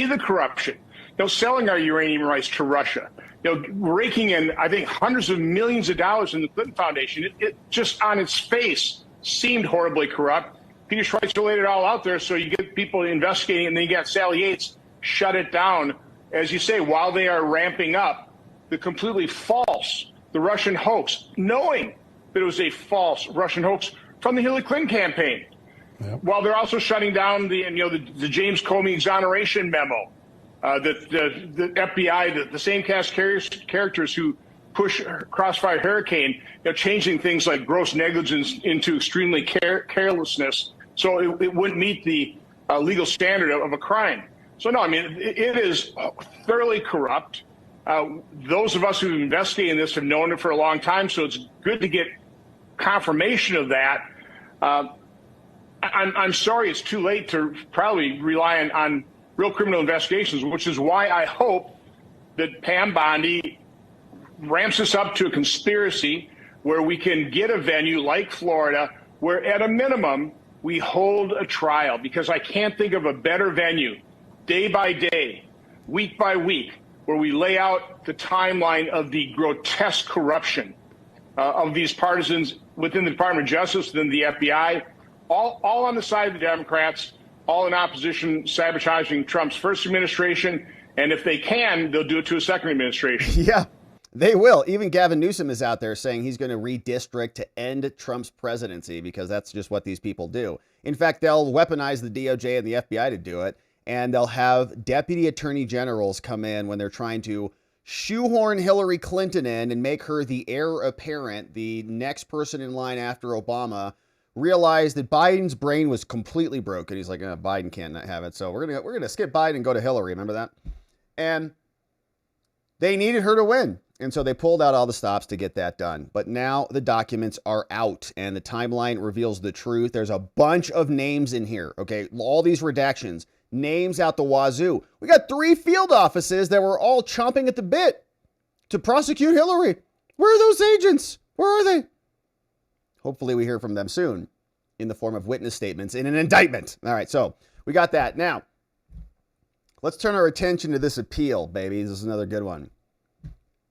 the corruption. Selling our uranium rights to Russia. Raking in, I think, hundreds of millions of dollars in the Clinton Foundation. It just on its face seemed horribly corrupt. Peter Schweizer laid it all out there, so you get people investigating, and then you got Sally Yates shut it down, as you say, while they are ramping up the completely false, the Russian hoax, knowing that it was a false Russian hoax from the Hillary Clinton campaign. Yep. While they're also shutting down the James Comey exoneration memo, the FBI, the same cast characters who push Crossfire Hurricane, changing things like gross negligence into extremely carelessness, so it wouldn't meet the legal standard of a crime. So no, I mean, it is thoroughly corrupt. Those of us who investigate in this have known it for a long time, so it's good to get confirmation of that. I'm sorry it's too late to probably rely on real criminal investigations, which is why I hope that Pam Bondi ramps us up to a conspiracy where we can get a venue like Florida where at a minimum we hold a trial, because I can't think of a better venue day by day, week by week, where we lay out the timeline of the grotesque corruption of these partisans within the Department of Justice, within the FBI, all on the side of the Democrats, all in opposition, sabotaging Trump's first administration. And if they can, they'll do it to a second administration. Yeah, they will. Even Gavin Newsom is out there saying he's going to redistrict to end Trump's presidency, because that's just what these people do. In fact, they'll weaponize the DOJ and the FBI to do it. And they'll have deputy attorney generals come in when they're trying to shoehorn Hillary Clinton in and make her the heir apparent, the next person in line after Obama. Realized that Biden's brain was completely broken. He's like, Biden can't have it. So we're gonna skip Biden and go to Hillary. Remember that? And they needed her to win. And so they pulled out all the stops to get that done. But now the documents are out and the timeline reveals the truth. There's a bunch of names in here. Okay. All these redactions, names out the wazoo. We got 3 field offices that were all chomping at the bit to prosecute Hillary. Where are those agents? Where are they? Hopefully we hear from them soon in the form of witness statements in an indictment. All right, so we got that. Now, let's turn our attention to this appeal, baby. This is another good one.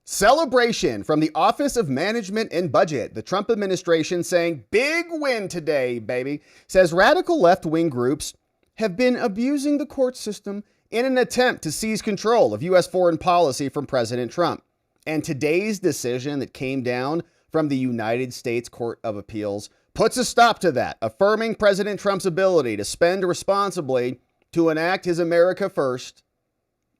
Celebration from the Office of Management and Budget. The Trump administration saying, big win today, baby. Says radical left-wing groups have been abusing the court system in an attempt to seize control of U.S. foreign policy from President Trump. And today's decision that came down from the United States Court of Appeals puts a stop to that, affirming President Trump's ability to spend responsibly to enact his America First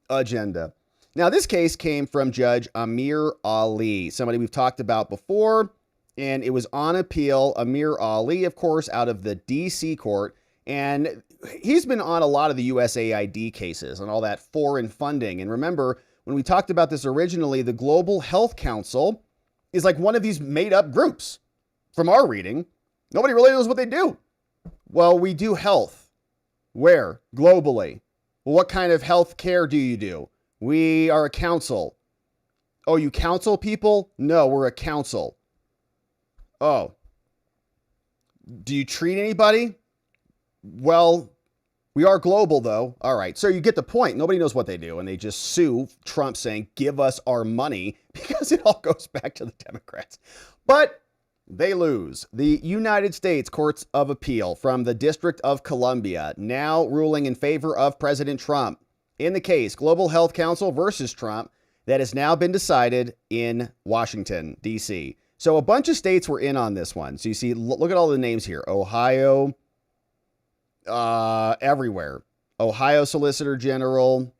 agenda. Now, this case came from Judge Amir Ali, somebody we've talked about before, and it was on appeal. Amir Ali, of course, out of the D.C. court, and he's been on a lot of the USAID cases and all that foreign funding. And remember, when we talked about this originally, the Global Health Council is like one of these made up groups. From our reading, nobody really knows what they do. Well, we do health. Where? Globally. Well, what kind of health care do you do? We are a council. Oh, you counsel people? No, we're a council. Oh. Do you treat anybody? Well, We are global, though. All right. So you get the point. Nobody knows what they do. And they just sue Trump saying, give us our money, because it all goes back to the Democrats. But they lose. The United States Courts of Appeal from the District of Columbia now ruling in favor of President Trump in the case Global Health Council versus Trump that has now been decided in Washington, D.C. So a bunch of states were in on this one. So you see, look at all the names here. Ohio, everywhere. Ohio Solicitor General,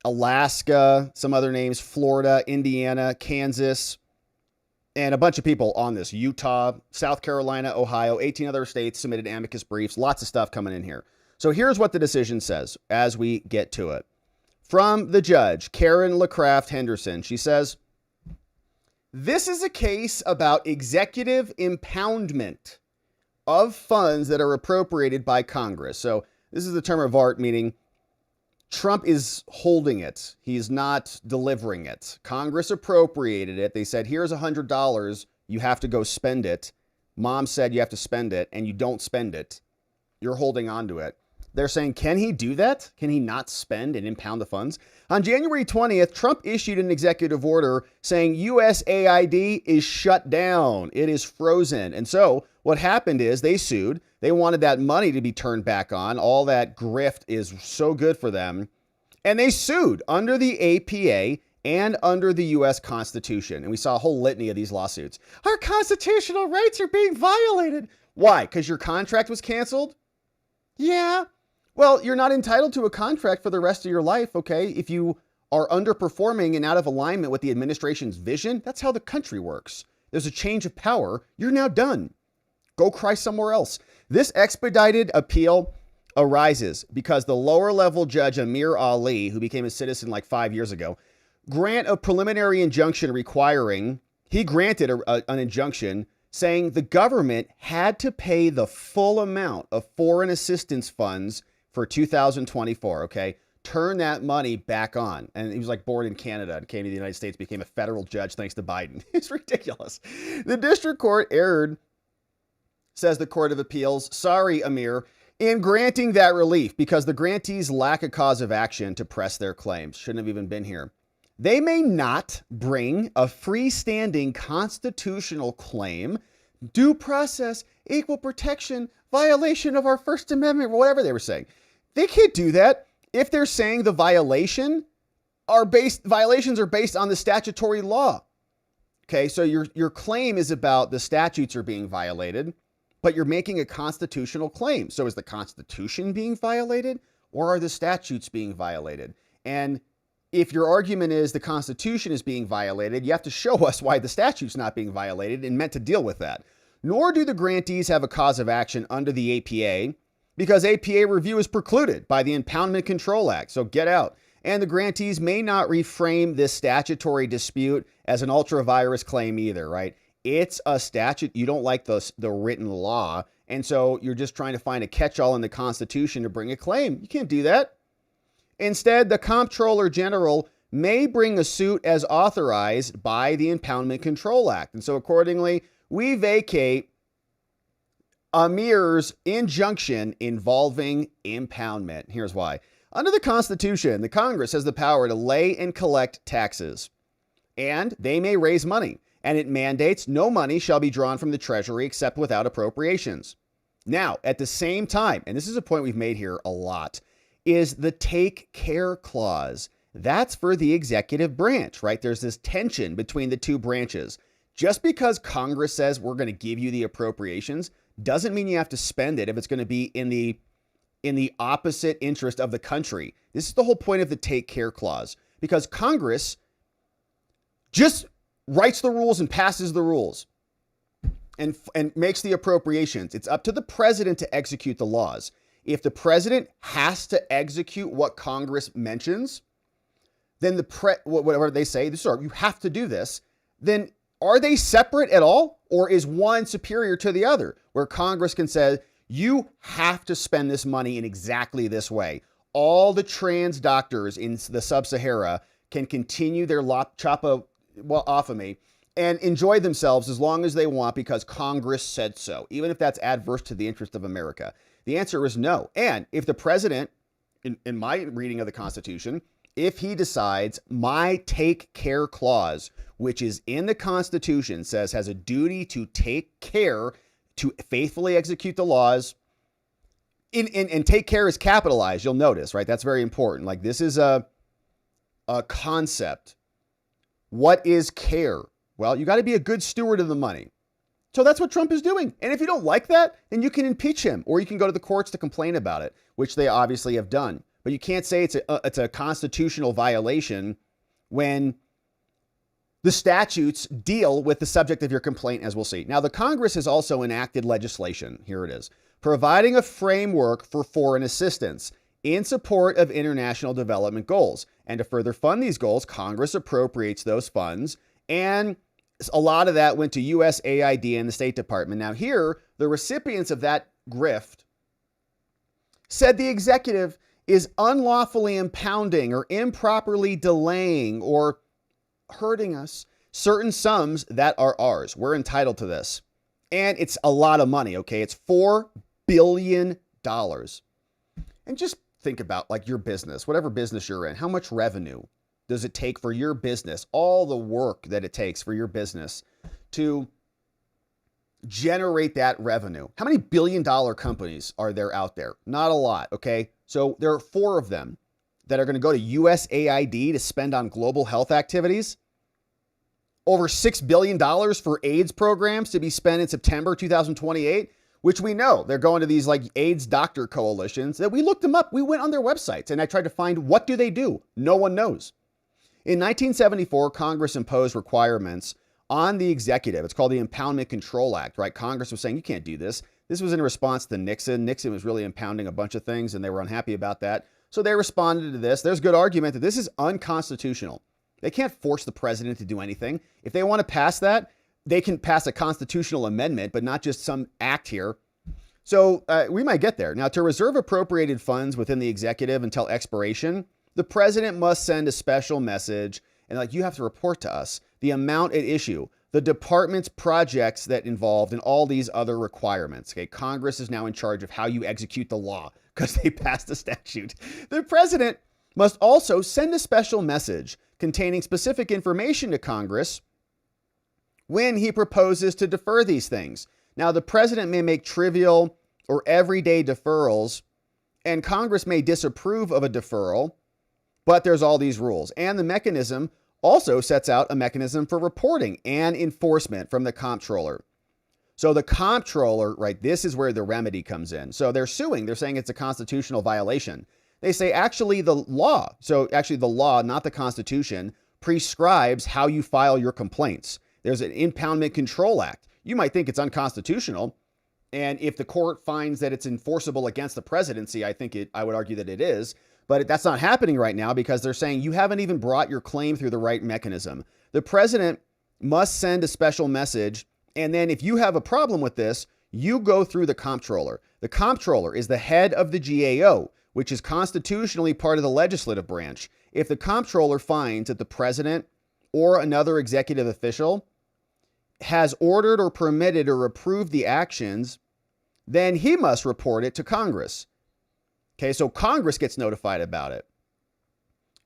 Alaska, some other names, Florida, Indiana, Kansas, and a bunch of people on this. Utah, South Carolina, Ohio, 18 other states submitted amicus briefs. Lots of stuff coming in here. So here's what the decision says as we get to it. From the judge, Karen LaCraft Henderson, she says, this is a case about executive impoundment of funds that are appropriated by Congress. So this is the term of art, meaning Trump is holding it. He's not delivering it. Congress appropriated it. They said, here's $100. You have to go spend it. Mom said you have to spend it, and you don't spend it. You're holding on to it. They're saying, can he do that? Can he not spend and impound the funds? On January 20th, Trump issued an executive order saying USAID is shut down. It is frozen. And so what happened is they sued. They wanted that money to be turned back on. All that grift is so good for them. And they sued under the APA and under the U.S. Constitution. And we saw a whole litany of these lawsuits. Our constitutional rights are being violated. Why? Because your contract was canceled? Yeah. Well, you're not entitled to a contract for the rest of your life, okay? If you are underperforming and out of alignment with the administration's vision, that's how the country works. There's a change of power. You're now done. Go cry somewhere else. This expedited appeal arises because the lower level judge, Amir Ali, who became a citizen like 5 years ago, granted a preliminary injunction an injunction saying the government had to pay the full amount of foreign assistance funds for 2024, okay? Turn that money back on. And he was like born in Canada and came to the United States, became a federal judge thanks to Biden. It's ridiculous. The district court erred, says the Court of Appeals, sorry, Amir, in granting that relief because the grantees lack a cause of action to press their claims. Shouldn't have even been here. They may not bring a freestanding constitutional claim, due process, equal protection, violation of our First Amendment, or whatever they were saying. They can't do that if they're saying the violations are based on the statutory law. Okay, so your claim is about the statutes are being violated, but you're making a constitutional claim. So is the Constitution being violated or are the statutes being violated? And if your argument is the Constitution is being violated, you have to show us why the statute's not being violated and meant to deal with that. Nor do the grantees have a cause of action under the APA because APA review is precluded by the Impoundment Control Act. So get out. And the grantees may not reframe this statutory dispute as an ultra-virus claim either, right? It's a statute. You don't like the written law. And so you're just trying to find a catch-all in the Constitution to bring a claim. You can't do that. Instead, the Comptroller General may bring a suit as authorized by the Impoundment Control Act. And so accordingly, we vacate Amir's injunction involving impoundment. Here's why. Under the Constitution, the Congress has the power to lay and collect taxes, and they may raise money, and it mandates no money shall be drawn from the Treasury except without appropriations. Now, at the same time, and this is a point we've made here a lot, is the take care clause. That's for the executive branch, right? There's this tension between the two branches. Just because Congress says we're going to give you the appropriations doesn't mean you have to spend it if it's going to be in the opposite interest of the country. This is the whole point of the take care clause, because Congress just writes the rules and passes the rules and makes the appropriations. It's up to the president to execute the laws. If the president has to execute what Congress mentions, then whatever they say, you have to do this, then are they separate at all? Or is one superior to the other, where Congress can say, you have to spend this money in exactly this way. All the trans doctors in the sub-Sahara can continue their off-of-me and enjoy themselves as long as they want because Congress said so, even if that's adverse to the interest of America. The answer is no. And if the president, in my reading of the Constitution, if he decides my take care clause, which is in the Constitution, says has a duty to take care to faithfully execute the laws, and take care is capitalized, you'll notice, right? That's very important. Like, this is a concept. What is care? Well, you got to be a good steward of the money. So that's what Trump is doing. And if you don't like that, then you can impeach him, or you can go to the courts to complain about it, which they obviously have done. But you can't say it's a constitutional violation when the statutes deal with the subject of your complaint, as we'll see. Now, the Congress has also enacted legislation. Here it is. Providing a framework for foreign assistance in support of international development goals. And to further fund these goals, Congress appropriates those funds, and a lot of that went to USAID and the State Department. Now here, the recipients of that grift said the executive is unlawfully impounding or improperly delaying or hurting us certain sums that are ours. We're entitled to this. And it's a lot of money, okay? It's $4 billion. And just think about, like, your business, whatever business you're in, how much revenue does it take for your business, all the work that it takes for your business to generate that revenue? How many billion-dollar companies are there out there? Not a lot, okay? So there are 4 of them that are going to go to USAID to spend on global health activities. Over $6 billion for AIDS programs to be spent in September 2028, which we know they're going to these like AIDS doctor coalitions that we looked them up. We went on their websites and I tried to find, what do they do? No one knows. In 1974, Congress imposed requirements on the executive. It's called the Impoundment Control Act, right? Congress was saying, you can't do this. This was in response to Nixon. Nixon was really impounding a bunch of things and they were unhappy about that. So they responded to this. There's good argument that this is unconstitutional. They can't force the president to do anything. If they want to pass that, they can pass a constitutional amendment, but not just some act here. So we might get there. Now, to reserve appropriated funds within the executive until expiration, the president must send a special message, and like, you have to report to us the amount at issue, the department's projects that involved, and all these other requirements. Okay, Congress is now in charge of how you execute the law because they passed a statute. The president must also send a special message containing specific information to Congress when he proposes to defer these things. Now, the president may make trivial or everyday deferrals, and Congress may disapprove of a deferral, but there's all these rules. And the mechanism also sets out a mechanism for reporting and enforcement from the comptroller. So the comptroller, right, this is where the remedy comes in. So they're suing. They're saying it's a constitutional violation. They say actually the law, not the Constitution, prescribes how you file your complaints. There's an Impoundment Control Act. You might think it's unconstitutional. And if the court finds that it's enforceable against the presidency, I would argue that it is. But that's not happening right now because they're saying you haven't even brought your claim through the right mechanism. The president must send a special message. And then if you have a problem with this, you go through the comptroller. The comptroller is the head of the GAO, which is constitutionally part of the legislative branch. If the comptroller finds that the president or another executive official has ordered or permitted or approved the actions, then he must report it to Congress. Okay, so Congress gets notified about it.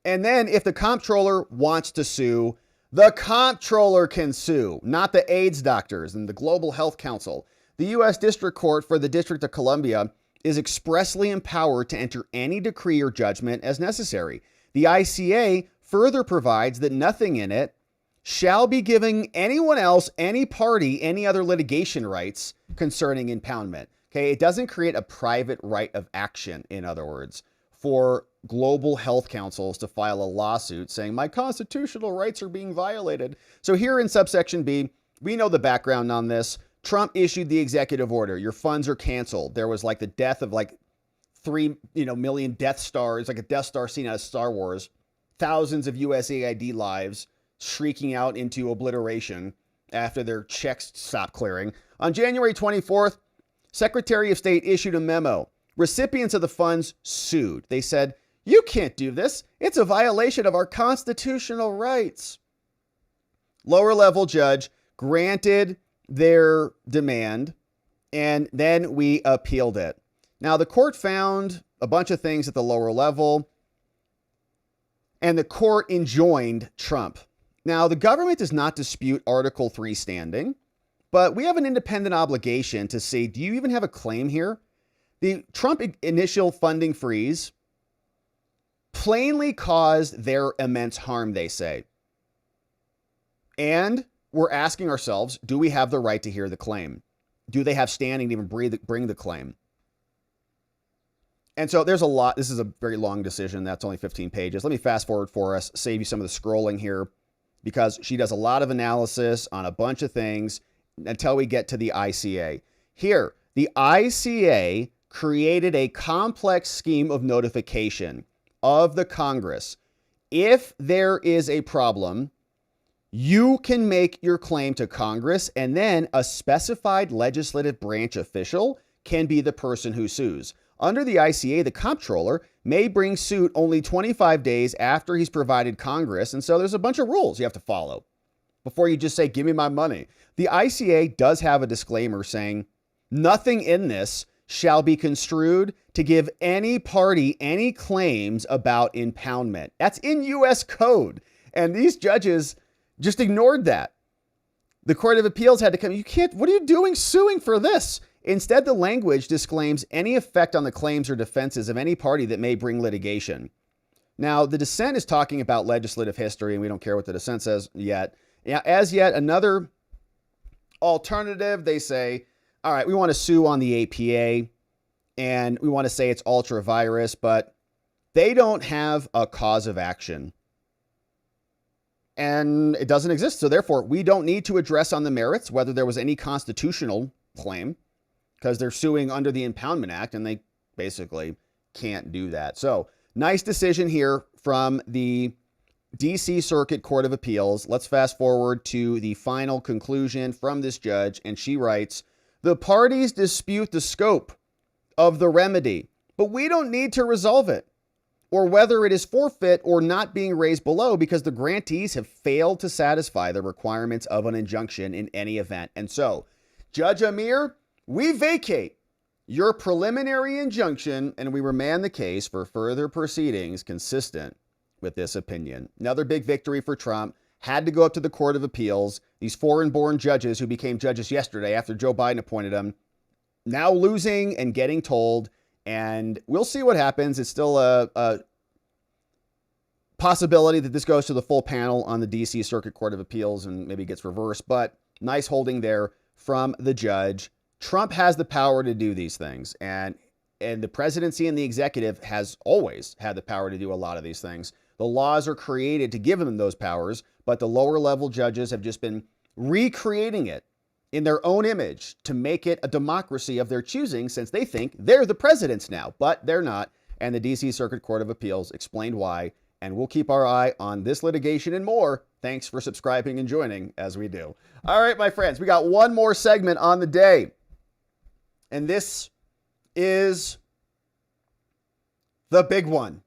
And then if the comptroller wants to sue, the comptroller can sue, not the AIDS doctors and the Global Health Council. The U.S. District Court for the District of Columbia is expressly empowered to enter any decree or judgment as necessary. The ICA further provides that nothing in it shall be giving anyone else, any party, any other litigation rights concerning impoundment. Okay, it doesn't create a private right of action, in other words, for global health councils to file a lawsuit saying my constitutional rights are being violated. So here in subsection B, we know the background on this. Trump issued the executive order. Your funds are canceled. There was like the death of like 3 million Death Stars, like a Death Star scene out of Star Wars. Thousands of USAID lives shrieking out into obliteration after their checks stopped clearing. On January 24th, Secretary of State issued a memo. Recipients of the funds sued. They said, you can't do this. It's a violation of our constitutional rights. Lower level judge granted their demand, and then we appealed it. Now, the court found a bunch of things at the lower level, and the court enjoined Trump. Now, the government does not dispute Article 3 standing, but we have an independent obligation to say, do you even have a claim here? The Trump initial funding freeze plainly caused their immense harm, they say. And we're asking ourselves, do we have the right to hear the claim? Do they have standing to even bring the claim? And so there's a lot. This is a very long decision. That's only 15 pages. Let me fast forward for us, save you some of the scrolling here, because she does a lot of analysis on a bunch of things until we get to the ICA. Here, the ICA created a complex scheme of notification of the Congress. If there is a problem, you can make your claim to Congress, and then a specified legislative branch official can be the person who sues. Under the ICA, the comptroller may bring suit only 25 days after he's provided Congress, and so there's a bunch of rules you have to follow before you just say, give me my money. The ICA does have a disclaimer saying, nothing in this shall be construed to give any party any claims about impoundment. That's in U.S. code, and these judges just ignored that. The Court of Appeals had to come, what are you doing suing for this? Instead, the language disclaims any effect on the claims or defenses of any party that may bring litigation. Now, the dissent is talking about legislative history, and we don't care what the dissent says yet. As yet another alternative, they say, all right, we want to sue on the APA, and we want to say it's ultra virus, but they don't have a cause of action. And it doesn't exist. So therefore, we don't need to address on the merits whether there was any constitutional claim, because they're suing under the Impoundment Act, and they basically can't do that. So nice decision here from the DC Circuit Court of Appeals. Let's fast forward to the final conclusion from this judge, and she writes, the parties dispute the scope of the remedy, but we don't need to resolve it, or whether it is forfeit or not being raised below, because the grantees have failed to satisfy the requirements of an injunction in any event. And so, Judge Amir, we vacate your preliminary injunction and we remand the case for further proceedings consistent with this opinion. Another big victory for Trump. Had to go up to the Court of Appeals. These foreign-born judges who became judges yesterday after Joe Biden appointed them, now losing and getting told. And we'll see what happens. It's still a possibility that this goes to the full panel on the DC Circuit Court of Appeals and maybe gets reversed. But nice holding there from the judge. Trump has the power to do these things, and the presidency and the executive has always had the power to do a lot of these things. The laws are created to give them those powers, but the lower level judges have just been recreating it in their own image to make it a democracy of their choosing, since they think they're the presidents now, but they're not. And the DC Circuit Court of Appeals explained why, and we'll keep our eye on this litigation and more. Thanks for subscribing and joining as we do. All right, my friends, we got one more segment on the day. And this is the big one.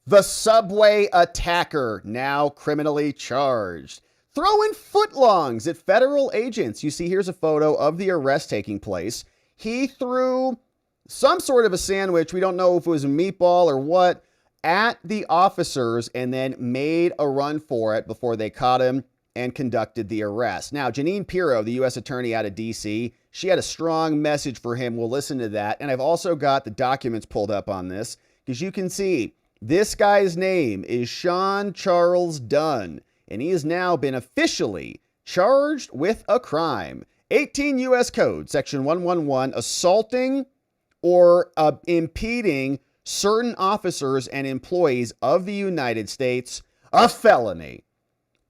The subway attacker now criminally charged. Throwing footlongs at federal agents. You see, here's a photo of the arrest taking place. He threw some sort of a sandwich, we don't know if it was a meatball or what, at the officers and then made a run for it before they caught him and conducted the arrest. Now, Jeanine Pirro, the U.S. attorney out of D.C., she had a strong message for him. We'll listen to that. And I've also got the documents pulled up on this, because you can see this guy's name is Sean Charles Dunn, and he has now been officially charged with a crime. 18 U.S. Code, Section 111, assaulting or impeding certain officers and employees of the United States, a felony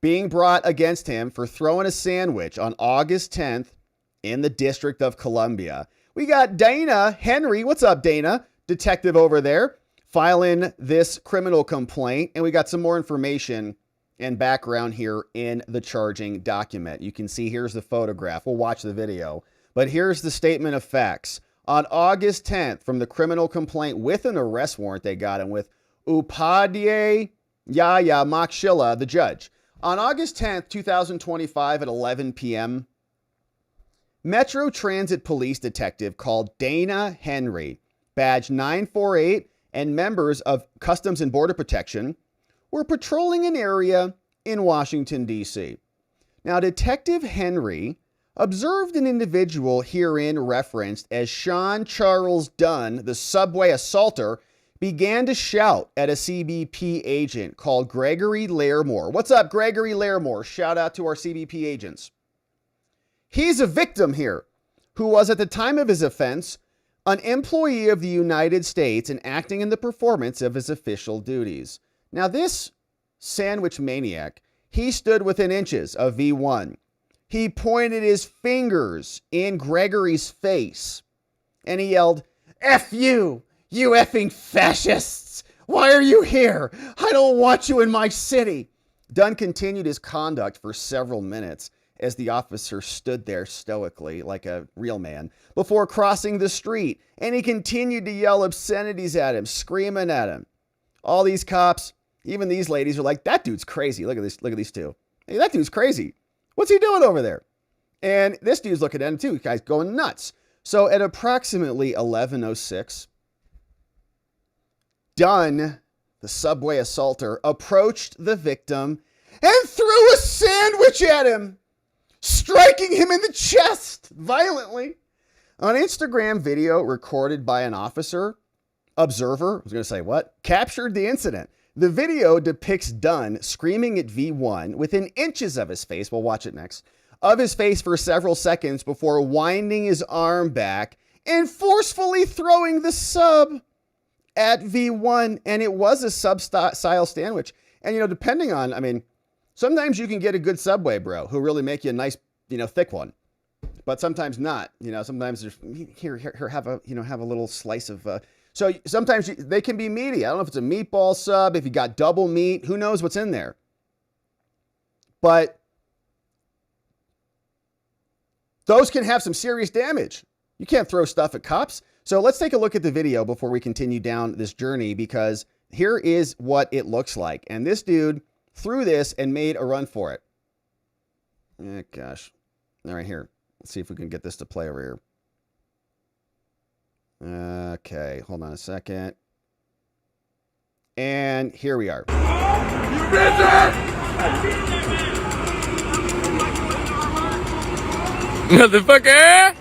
being brought against him for throwing a sandwich on August 10th in the District of Columbia. We got Dana Henry. What's up, Dana? Detective over there, filing this criminal complaint. And we got some more information and background here in the charging document. You can see here's the photograph. We'll watch the video. But here's the statement of facts. On August 10th, from the criminal complaint with an arrest warrant they got him with, Upadhyay Yaya Makshila, the judge. On August 10th, 2025 at 11 p.m., Metro Transit Police detective called Dana Henry, badge 948, and members of Customs and Border Protection were patrolling an area in Washington, D.C. Now, Detective Henry observed an individual herein referenced as Sean Charles Dunn, the subway assaulter, began to shout at a CBP agent called Gregory Larimore. What's up, Gregory Larimore? Shout out to our CBP agents. He's a victim here who was, at the time of his offense, an employee of the United States and acting in the performance of his official duties. Now, this sandwich maniac, he stood within inches of V1. He pointed his fingers in Gregory's face and he yelled, "F you, you effing fascists! Why are you here? I don't want you in my city." Dunn continued his conduct for several minutes as the officer stood there stoically like a real man before crossing the street, and he continued to yell obscenities at him, screaming at him. All these cops, even these ladies, are like, "That dude's crazy. Look at this. Look at these two. Hey, that dude's crazy. What's he doing over there?" And this dude's looking at him too. The guy's going nuts. So at approximately 11:06, Dunn, the subway assaulter, approached the victim and threw a sandwich at him, striking him in the chest violently. An Instagram video recorded by an officer, observer, captured the incident. The video depicts Dunn screaming at V1 within inches of his face, we'll watch it next, of his face for several seconds before winding his arm back and forcefully throwing the sub at V1. And it was a sub-style sandwich. And, depending on, sometimes you can get a good Subway bro who really make you a nice, thick one. But sometimes not. Sometimes there's, here, have a little slice of... So sometimes they can be meaty. I don't know if it's a meatball sub, if you got double meat, who knows what's in there. But those can have some serious damage. You can't throw stuff at cops. So let's take a look at the video before we continue down this journey, because here is what it looks like. And this dude threw this and made a run for it. Oh, gosh. All right, here. Let's see if we can get this to play over here. Okay, hold on a second. And here we are. Motherfucker!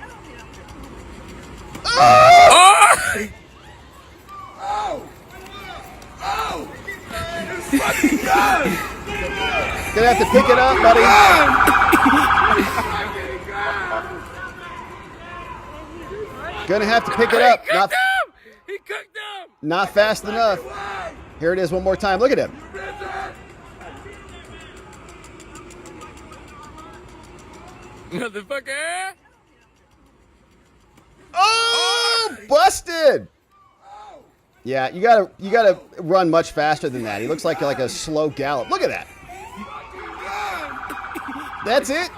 Oh! Gonna have to pick it up, buddy. Gonna have to pick it up. He cooked him! Not fast enough. Here it is one more time. Look at him. Motherfucker! Oh, busted! Yeah, you gotta run much faster than that. He looks like a slow gallop. Look at that. That's it.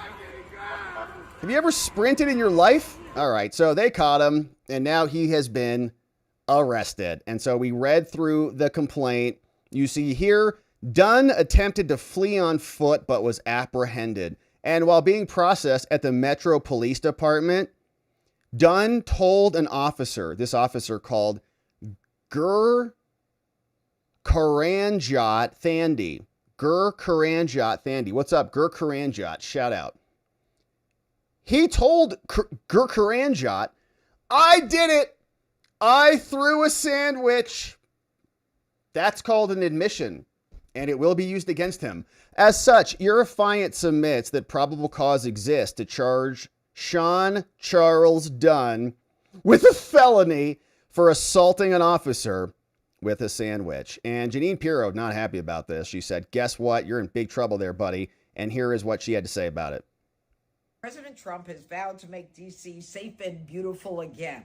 Have you ever sprinted in your life? All right, so they caught him, and now he has been arrested. And so we read through the complaint. You see here, Dunn attempted to flee on foot, but was apprehended. And while being processed at the Metro Police Department, Dunn told an officer, this officer called Gur Karanjot Thandi. Gur Karanjot Thandi. What's up, Gur Karanjot? Shout out. He told Gur Karanjot, "I did it. I threw a sandwich." That's called an admission, and it will be used against him. As such, Euroffiant submits that probable cause exists to charge Sean Charles Dunn with a felony for assaulting an officer with a sandwich. And Jeanine Pirro, not happy about this. She said, "Guess what? You're in big trouble there, buddy." And here is what she had to say about it. President Trump has vowed to make D.C. safe and beautiful again.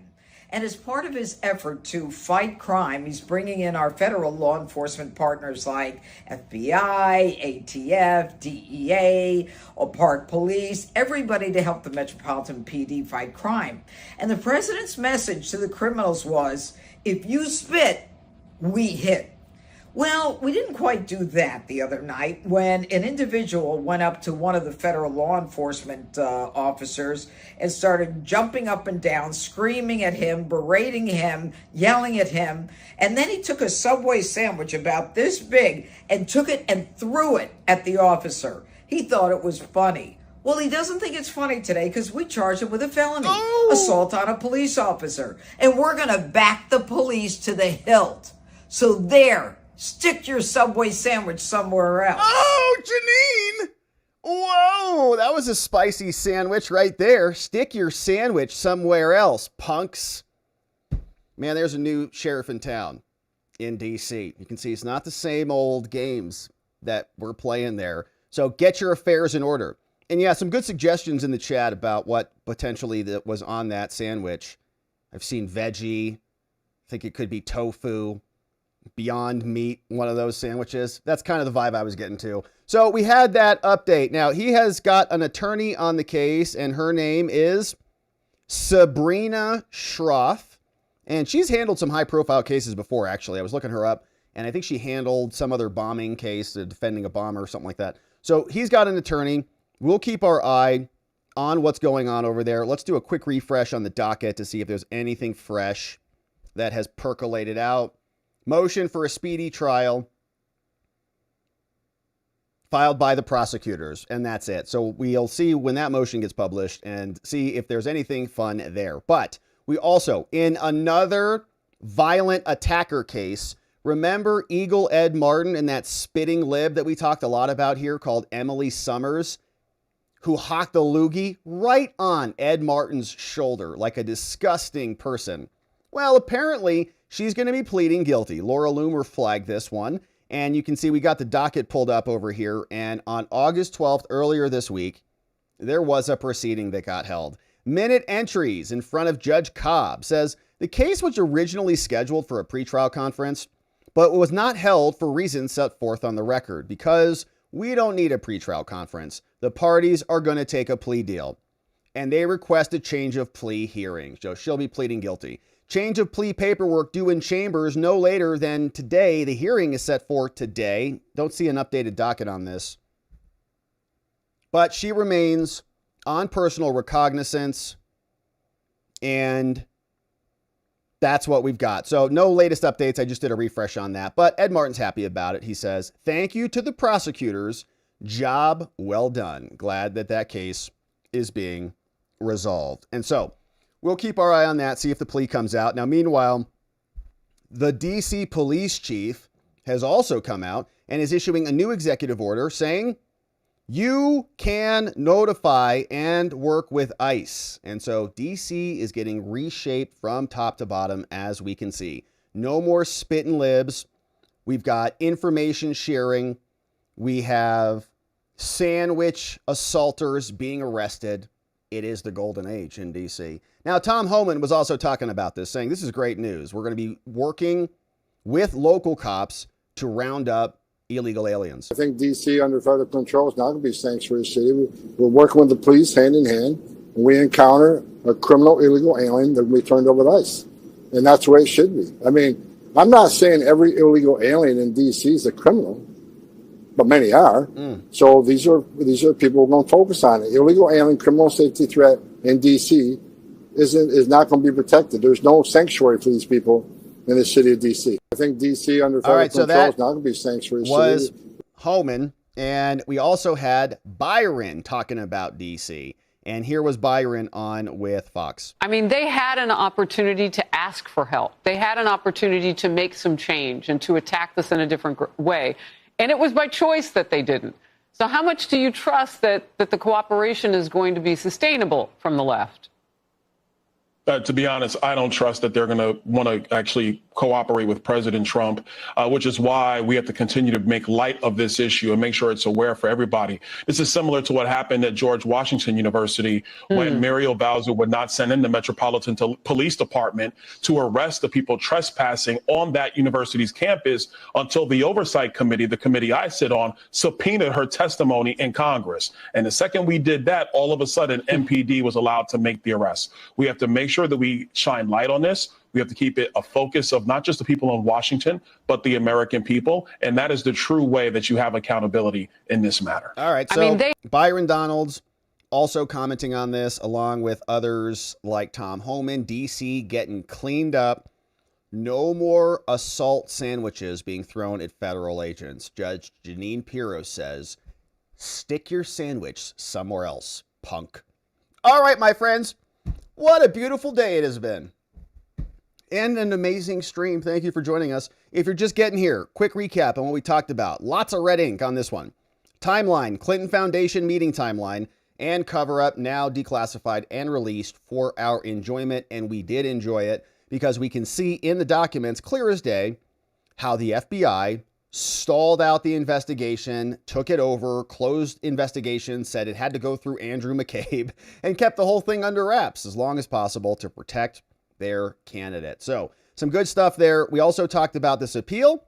And as part of his effort to fight crime, he's bringing in our federal law enforcement partners like FBI, ATF, DEA, or Park Police, everybody to help the Metropolitan PD fight crime. And the president's message to the criminals was, if you spit, we hit. Well, we didn't quite do that the other night when an individual went up to one of the federal law enforcement officers and started jumping up and down, screaming at him, berating him, yelling at him. And then he took a Subway sandwich about this big and took it and threw it at the officer. He thought it was funny. Well, he doesn't think it's funny today because we charged him with a felony, assault on a police officer. And we're going to back the police to the hilt. So there. Stick your Subway sandwich somewhere else. Oh, Jeanine! Whoa, that was a spicy sandwich right there. Stick your sandwich somewhere else, punks. Man, there's a new sheriff in town in D.C. You can see it's not the same old games that we're playing there. So get your affairs in order. And yeah, some good suggestions in the chat about what potentially that was on that sandwich. I've seen veggie. I think it could be tofu. Beyond Meat, one of those sandwiches. That's kind of the vibe I was getting to. So we had that update. Now, he has got an attorney on the case, and her name is Sabrina Schroff. And she's handled some high-profile cases before, actually. I was looking her up, and I think she handled some other bombing case, defending a bomber or something like that. So he's got an attorney. We'll keep our eye on what's going on over there. Let's do a quick refresh on the docket to see if there's anything fresh that has percolated out. Motion for a speedy trial filed by the prosecutors, and that's it. So we'll see when that motion gets published and see if there's anything fun there. But we also, in another violent attacker case, remember Eagle Ed Martin and that spitting lib that we talked a lot about here called Emily Summers, who hocked a loogie right on Ed Martin's shoulder like a disgusting person. Well, apparently she's going to be pleading guilty. Laura Loomer flagged this one, and you can see we got the docket pulled up over here, and on August 12th, earlier this week, there was a proceeding that got held. Minute entries in front of Judge Cobb says the case was originally scheduled for a pretrial conference, but was not held for reasons set forth on the record because we don't need a pretrial conference. The parties are going to take a plea deal, and they request a change of plea hearing. So she'll be pleading guilty. Change of plea paperwork due in chambers no later than today. The hearing is set for today. Don't see an updated docket on this. But she remains on personal recognizance, and that's what we've got. So no latest updates. I just did a refresh on that. But Ed Martin's happy about it. He says, thank you to the prosecutors. Job well done. Glad that that case is being resolved. And so we'll keep our eye on that, see if the plea comes out. Now, meanwhile, the D.C. police chief has also come out and is issuing a new executive order saying you can notify and work with ICE. And so D.C. is getting reshaped from top to bottom, as we can see. No more spit and libs. We've got information sharing. We have sandwich assaulters being arrested. It is the golden age in D.C. Now, Tom Homan was also talking about this, saying this is great news. We're going to be working with local cops to round up illegal aliens. I think D.C. under federal control is not going to be a sanctuary city. We're working with the police hand in hand. When we encounter a criminal illegal alien, they're going to be turned over to ICE. And that's the way it should be. I mean, I'm not saying every illegal alien in D.C. is a criminal, but many are. So these are people we're going to focus on. Illegal alien criminal safety threat in D.C. is not going to be protected. There's no sanctuary for these people in the city of D.C. I think D.C. under federal control is not going to be a sanctuary city. Was Homan, and we also had Byron talking about D.C., and here was Byron on with Fox. I mean, they had an opportunity to ask for help. They had an opportunity to make some change and to attack this in a different way. And it was by choice that they didn't. So how much do you trust that the cooperation is going to be sustainable from the left? To be honest, I don't trust that they're going to want to actually cooperate with President Trump, which is why we have to continue to make light of this issue and make sure it's aware for everybody. This is similar to what happened at George Washington University when Muriel Bowser would not send in the Metropolitan Police Department to arrest the people trespassing on that university's campus until the Oversight Committee, the committee I sit on, subpoenaed her testimony in Congress. And the second we did that, all of a sudden, MPD was allowed to make the arrest. We have to make sure sure that we shine light on this. We have to keep it a focus of not just the people in Washington, but the American people. And that is the true way that you have accountability in this matter. All right. So Byron Donalds also commenting on this, along with others like Tom Homan, D.C. getting cleaned up. No more assault sandwiches being thrown at federal agents. Judge Jeanine Pirro says, stick your sandwich somewhere else, punk. All right, my friends, what a beautiful day it has been. And an amazing stream. Thank you for joining us. If you're just getting here, quick recap on what we talked about. Lots of red ink on this one. Timeline, Clinton Foundation meeting timeline, and Coverup now declassified and released for our enjoyment. And we did enjoy it because we can see in the documents, clear as day, how the FBI stalled out the investigation, took it over, closed investigation, said it had to go through Andrew McCabe, and kept the whole thing under wraps as long as possible to protect their candidate. So some good stuff there. We also talked about this appeal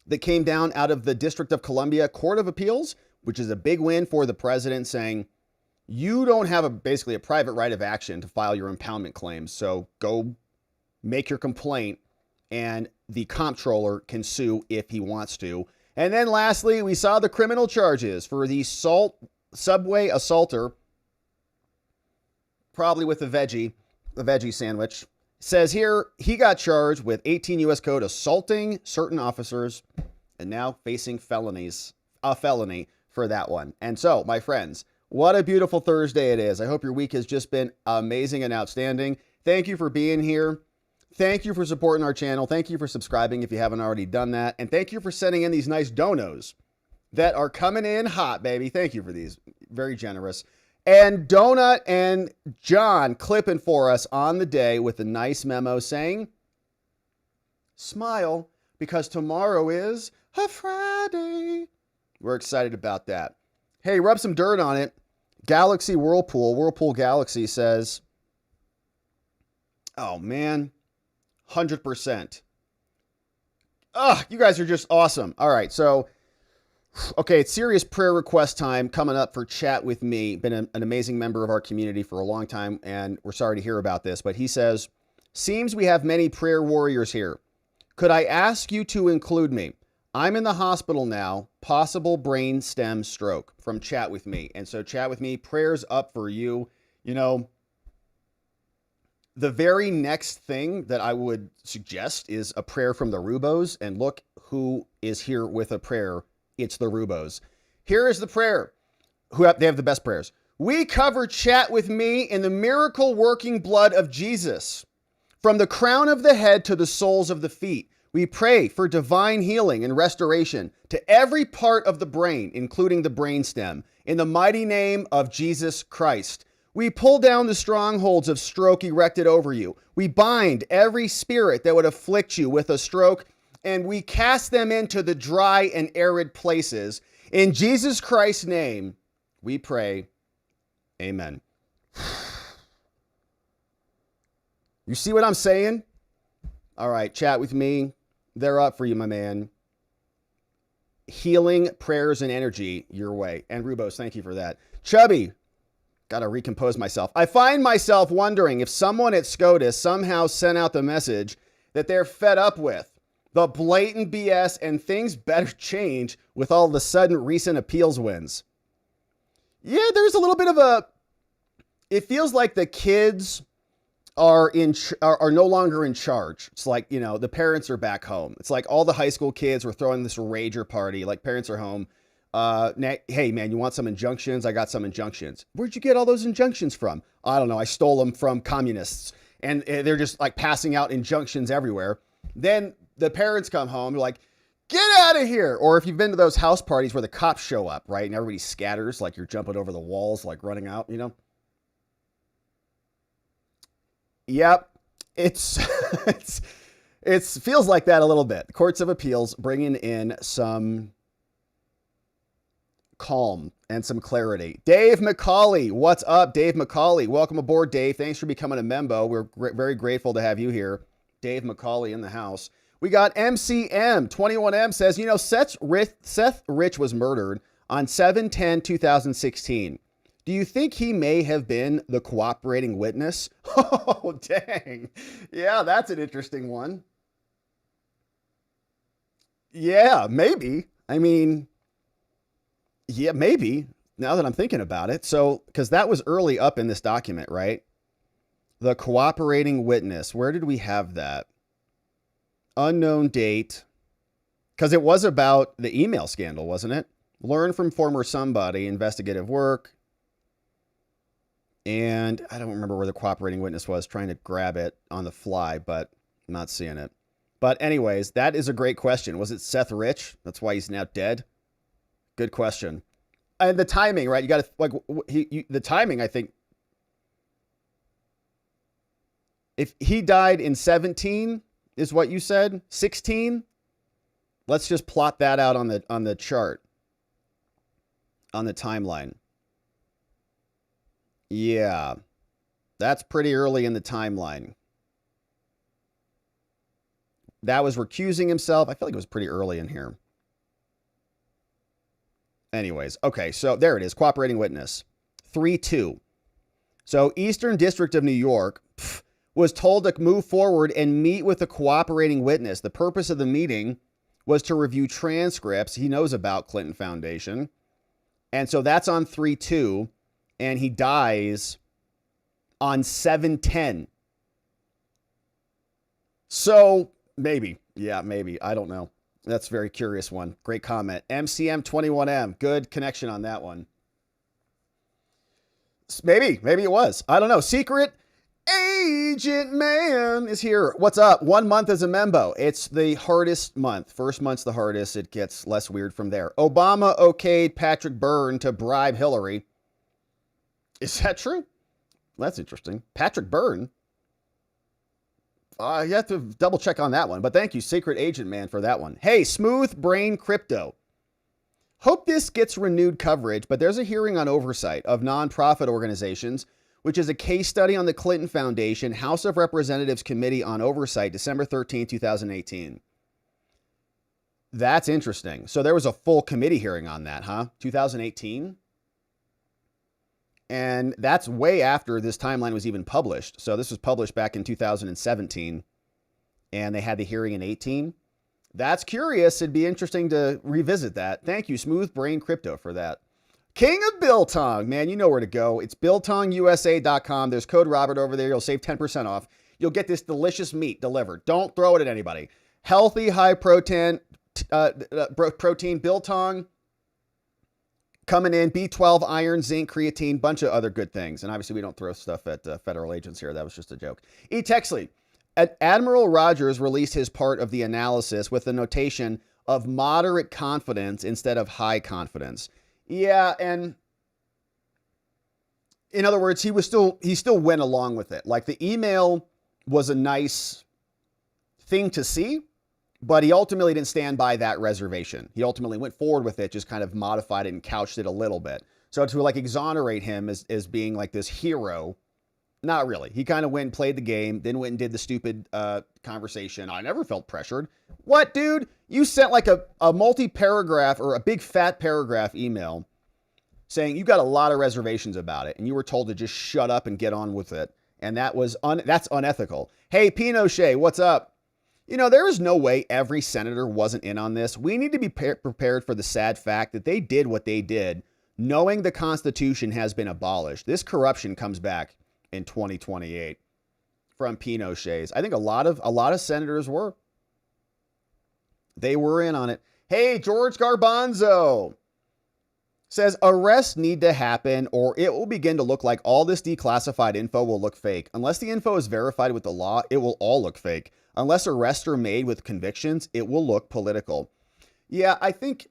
that came down out of the District of Columbia Court of Appeals, which is a big win for the president, saying you don't have basically a private right of action to file your impoundment claims. So go make your complaint, and the comptroller can sue if he wants to. And then lastly, we saw the criminal charges for the Subway assaulter, probably with the veggie sandwich. Says here he got charged with 18 U.S. Code assaulting certain officers and now facing a felony for that one. And so, my friends, what a beautiful Thursday it is. I hope your week has just been amazing and outstanding. Thank you for being here. Thank you for supporting our channel. Thank you for subscribing if you haven't already done that. And thank you for sending in these nice donos that are coming in hot, baby. Thank you for these. Very generous. And Donut and John clipping for us on the day with a nice memo saying, smile because tomorrow is a Friday. We're excited about that. Hey, rub some dirt on it. Galaxy Whirlpool Galaxy says, oh man, 100%. You guys are just awesome. All right, so, okay, it's serious prayer request time coming up for Chat With Me. Been an amazing member of our community for a long time, and we're sorry to hear about this, but he says, seems we have many prayer warriors here. Could I ask you to include me? I'm in the hospital now, possible brain stem stroke, from Chat With Me. And so Chat With Me, prayers up for you. You know, the very next thing that I would suggest is a prayer from the Rubos. And look who is here with a prayer. It's the Rubos. Here is the prayer. They have the best prayers. We cover Chat With Me in the miracle working blood of Jesus. From the crown of the head to the soles of the feet. We pray for divine healing and restoration to every part of the brain, including the brainstem, in the mighty name of Jesus Christ. We pull down the strongholds of stroke erected over you. We bind every spirit that would afflict you with a stroke, and we cast them into the dry and arid places. In Jesus Christ's name, we pray. Amen. You see what I'm saying? All right, Chat With Me. They're up for you, my man. Healing, prayers, and energy your way. And Rubos, thank you for that. Chubby, got to recompose myself. I find myself wondering if someone at SCOTUS somehow sent out the message that they're fed up with. The blatant BS and things better change with all the sudden recent appeals wins. Yeah, there's a little bit of it feels like the kids are no longer in charge. It's like, you know, the parents are back home. It's like all the high school kids were throwing this rager party. Like, parents are home. Hey man, you want some injunctions? I got some injunctions. Where'd you get all those injunctions from? I don't know. I stole them from communists, and they're just like passing out injunctions everywhere. Then the parents come home. They're like, get out of here. Or if you've been to those house parties where the cops show up, right? And everybody scatters, like you're jumping over the walls, like running out, you know? Yep, it feels like that a little bit. The courts of appeals bringing in some calm and some clarity. Dave McCauley, what's up, Dave McCauley? Welcome aboard, Dave. Thanks for becoming a member. We're very grateful to have you here. Dave McCauley in the house. We got MCM. 21M says, you know, Seth Rich was murdered on 7/10/2016. Do you think he may have been the cooperating witness? Oh, dang. Yeah, that's an interesting one. Yeah, maybe. I mean, yeah, maybe. Now that I'm thinking about it. So, because that was early up in this document, right? The cooperating witness. Where did we have that? Unknown date. Because it was about the email scandal, wasn't it? Learn from former somebody, investigative work. And I don't remember where the cooperating witness was, trying to grab it on the fly, but I'm not seeing it. But anyways, that is a great question. Was it Seth Rich? That's why he's now dead. Good question. And the timing, right? You got to, like, the timing, I think. If he died in 17, is what you said? 16? Let's just plot that out on the chart. On the timeline. Yeah. That's pretty early in the timeline. That was recusing himself. I feel like it was pretty early in here. Anyways, okay, so there it is. Cooperating witness. 3-2. So Eastern District of New York was told to move forward and meet with a cooperating witness. The purpose of the meeting was to review transcripts. He knows about Clinton Foundation. And so that's on 3-2. And he dies on 7-10. So maybe. Yeah, maybe. I don't know. That's a very curious one. Great comment. MCM21M. Good connection on that one. Maybe it was. I don't know. Secret Agent Man is here. What's up? 1 month as a membo. It's the hardest month. First month's the hardest. It gets less weird from there. Obama okayed Patrick Byrne to bribe Hillary. Is that true? Well, that's interesting. Patrick Byrne. You have to double check on that one. But thank you, Secret Agent Man, for that one. Hey, Smooth Brain Crypto. Hope this gets renewed coverage, but there's a hearing on oversight of nonprofit organizations, which is a case study on the Clinton Foundation, House of Representatives Committee on Oversight, December 13, 2018. That's interesting. So there was a full committee hearing on that, huh? 2018? And that's way after this timeline was even published. So this was published back in 2017, and they had the hearing in 18. That's curious. It'd be interesting to revisit that. Thank you, Smooth Brain Crypto, for that. King of Biltong, man, you know where to go. It's biltongusa.com. There's code Robert over there. You'll save 10% off. You'll get this delicious meat delivered. Don't throw it at anybody. Healthy, high protein, Biltong. Coming in, B12, iron, zinc, creatine, bunch of other good things. And obviously we don't throw stuff at federal agents here. That was just a joke. E. Texley. Admiral Rogers released his part of the analysis with the notation of moderate confidence instead of high confidence. Yeah, and in other words, he still went along with it. Like, the email was a nice thing to see, but he ultimately didn't stand by that reservation. He ultimately went forward with it, just kind of modified it and couched it a little bit. So to like exonerate him as being like this hero, not really. He kind of went and played the game, then went and did the stupid conversation. I never felt pressured. What, dude? You sent like a multi-paragraph or a big fat paragraph email saying you got a lot of reservations about it, and you were told to just shut up and get on with it. And that's unethical. Hey, Pinochet, what's up? You know, there is no way every senator wasn't in on this. We need to be prepared for the sad fact that they did what they did, knowing the Constitution has been abolished. This corruption comes back in 2028 from Pinochet's. I think a lot of senators were. They were in on it. Hey, George Garbanzo says arrests need to happen or it will begin to look like all this declassified info will look fake. Unless the info is verified with the law, it will all look fake. Unless arrests are made with convictions, it will look political. Yeah, I think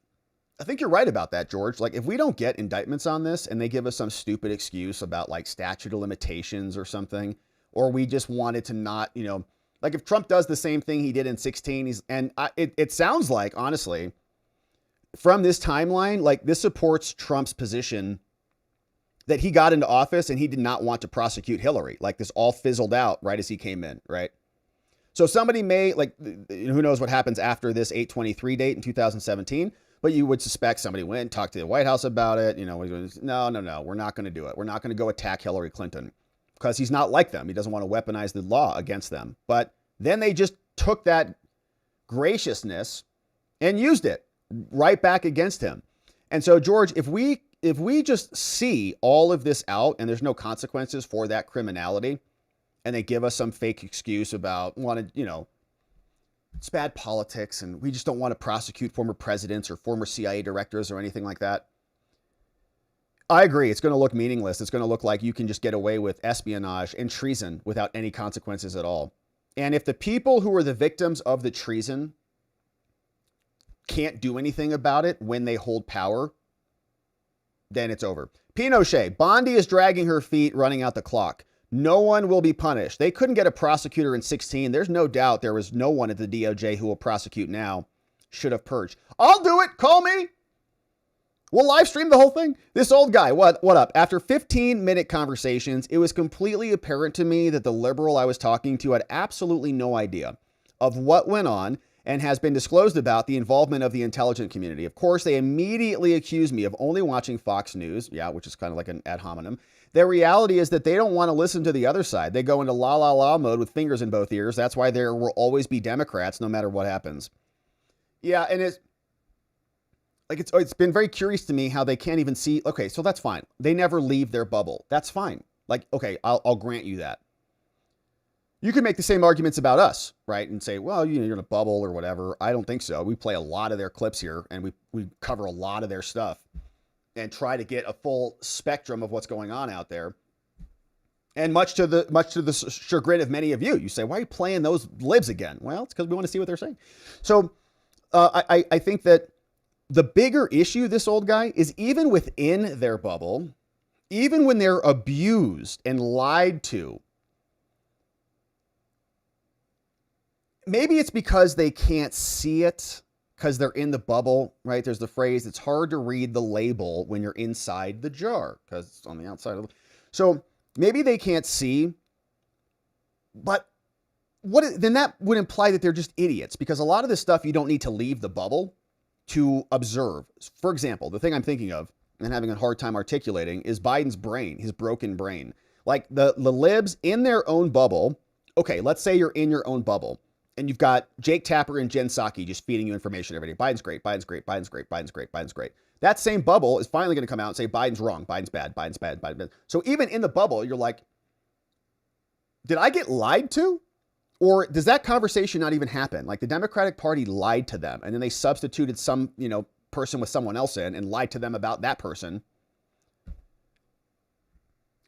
you're right about that, George. Like, if we don't get indictments on this and they give us some stupid excuse about like statute of limitations or something, or we just wanted to not, you know, like if Trump does the same thing he did in 16, it sounds like, honestly, from this timeline, like this supports Trump's position that he got into office and he did not want to prosecute Hillary. Like, this all fizzled out right as he came in, right? So somebody may, like, who knows what happens after this 8/23 date in 2017, But you would suspect somebody went and talked to the White House about it. No, we're not going to do it. We're not going to go attack Hillary Clinton because he's not like them. He doesn't want to weaponize the law against them. But then they just took that graciousness and used it right back against him. And so, George, if we just see all of this out and there's no consequences for that criminality, and they give us some fake excuse about it's bad politics and we just don't want to prosecute former presidents or former CIA directors or anything like that. I agree. It's going to look meaningless. It's going to look like you can just get away with espionage and treason without any consequences at all. And if the people who are the victims of the treason can't do anything about it when they hold power, then it's over. Pinochet, Bondi is dragging her feet, running out the clock. No one will be punished. They couldn't get a prosecutor in 2016. There's no doubt there was no one at the DOJ who will prosecute now. Should have purged. I'll do it. Call me. We'll live stream the whole thing. This old guy, what up? After 15-minute conversations, it was completely apparent to me that the liberal I was talking to had absolutely no idea of what went on and has been disclosed about the involvement of the intelligence community. Of course, they immediately accused me of only watching Fox News, which is kind of like an ad hominem. Their reality is that they don't want to listen to the other side. They go into la la la mode with fingers in both ears. That's why there will always be Democrats no matter what happens. Yeah, and it's been very curious to me how they can't even see. Okay, so that's fine. They never leave their bubble. That's fine. Like, okay, I'll grant you that. You can make the same arguments about us, right? And say, well, you're in a bubble or whatever. I don't think so. We play a lot of their clips here and we cover a lot of their stuff and try to get a full spectrum of what's going on out there. And much to the chagrin of many of you, you say, why are you playing those libs again? Well, it's because we want to see what they're saying. So I think that the bigger issue, this old guy, is even within their bubble, even when they're abused and lied to, maybe it's because they can't see it because they're in the bubble, right? There's the phrase, it's hard to read the label when you're inside the jar because it's on the outside of the... So maybe they can't see, but then that would imply that they're just idiots because a lot of this stuff you don't need to leave the bubble to observe. For example, the thing I'm thinking of and having a hard time articulating is Biden's brain, his broken brain. Like the libs in their own bubble. Okay, let's say you're in your own bubble. And you've got Jake Tapper and Jen Psaki just feeding you information every day. Biden's great, Biden's great, Biden's great, Biden's great, Biden's great. That same bubble is finally going to come out and say Biden's wrong, Biden's bad, Biden's bad, Biden's bad. So even in the bubble, you're like, did I get lied to? Or does that conversation not even happen? Like the Democratic Party lied to them and then they substituted some, person with someone else in and lied to them about that person.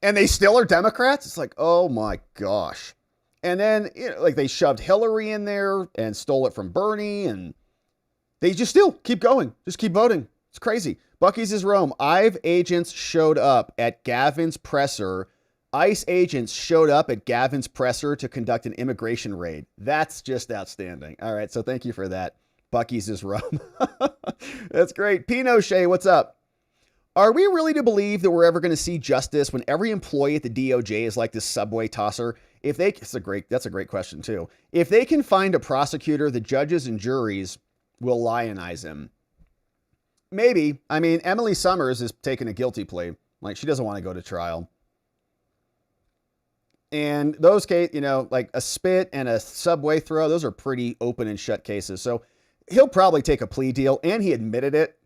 And they still are Democrats? It's like, oh my gosh. And then, they shoved Hillary in there and stole it from Bernie, and they just still keep going. Just keep voting. It's crazy. Bucky's is Rome. ICE agents showed up at Gavin's presser. ICE agents showed up at Gavin's presser to conduct an immigration raid. That's just outstanding. All right, so thank you for that. Bucky's is Rome. That's great. Pinochet, what's up? Are we really to believe that we're ever going to see justice when every employee at the DOJ is like this subway tosser? That's a great question too. If they can find a prosecutor, the judges and juries will lionize him. Maybe. I mean, Emily Summers is taking a guilty plea. Like she doesn't want to go to trial. And those cases, like a spit and a subway throw, those are pretty open and shut cases. So he'll probably take a plea deal, and he admitted it.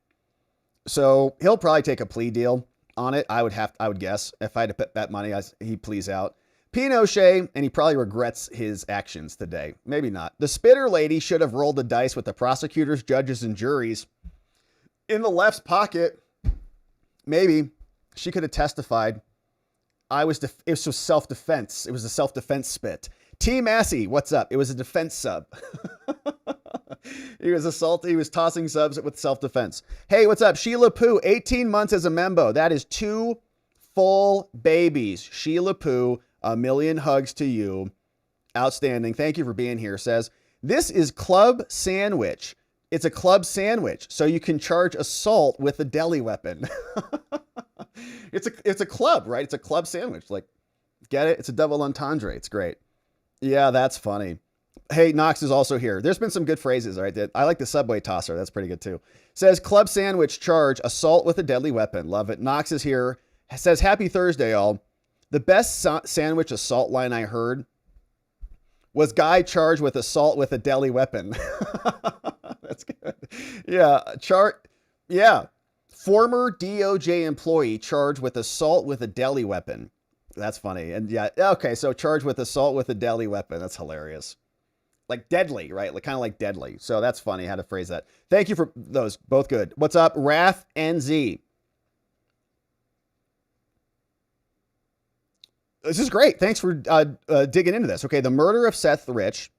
So he'll probably take a plea deal on it. I would guess if I had to bet money, he pleads out. Pinochet, and he probably regrets his actions today. Maybe not. The spitter lady should have rolled the dice with the prosecutors, judges, and juries in the left's pocket. Maybe she could have testified. It was self-defense. It was a self-defense spit. T. Massey, what's up? It was a defense sub. He was tossing subs with self-defense. Hey, what's up? Sheila Poo, 18 months as a membo. That is 2 full babies. Sheila Poo, 1,000,000 hugs to you. Outstanding. Thank you for being here. Says, this is club sandwich. It's a club sandwich, so you can charge assault with a deli weapon. It's a club, right? It's a club sandwich. Like, get it? It's a double entendre. It's great. Yeah, that's funny. Hey, Knox is also here. There's been some good phrases, right? I like the subway tosser. That's pretty good too. Says club sandwich charge, assault with a deadly weapon. Love it. Knox is here. Says happy Thursday, all. The best sandwich assault line I heard was guy charged with assault with a deadly weapon. That's good. Yeah. Yeah. Former DOJ employee charged with assault with a deadly weapon. That's funny. And yeah. Okay. So charged with assault with a deadly weapon. That's hilarious. Like deadly, right? Like kind of like deadly. So that's funny how to phrase that. Thank you for those. Both good. What's up? Wrath NZ. This is great. Thanks for digging into this. Okay. The murder of Seth Rich,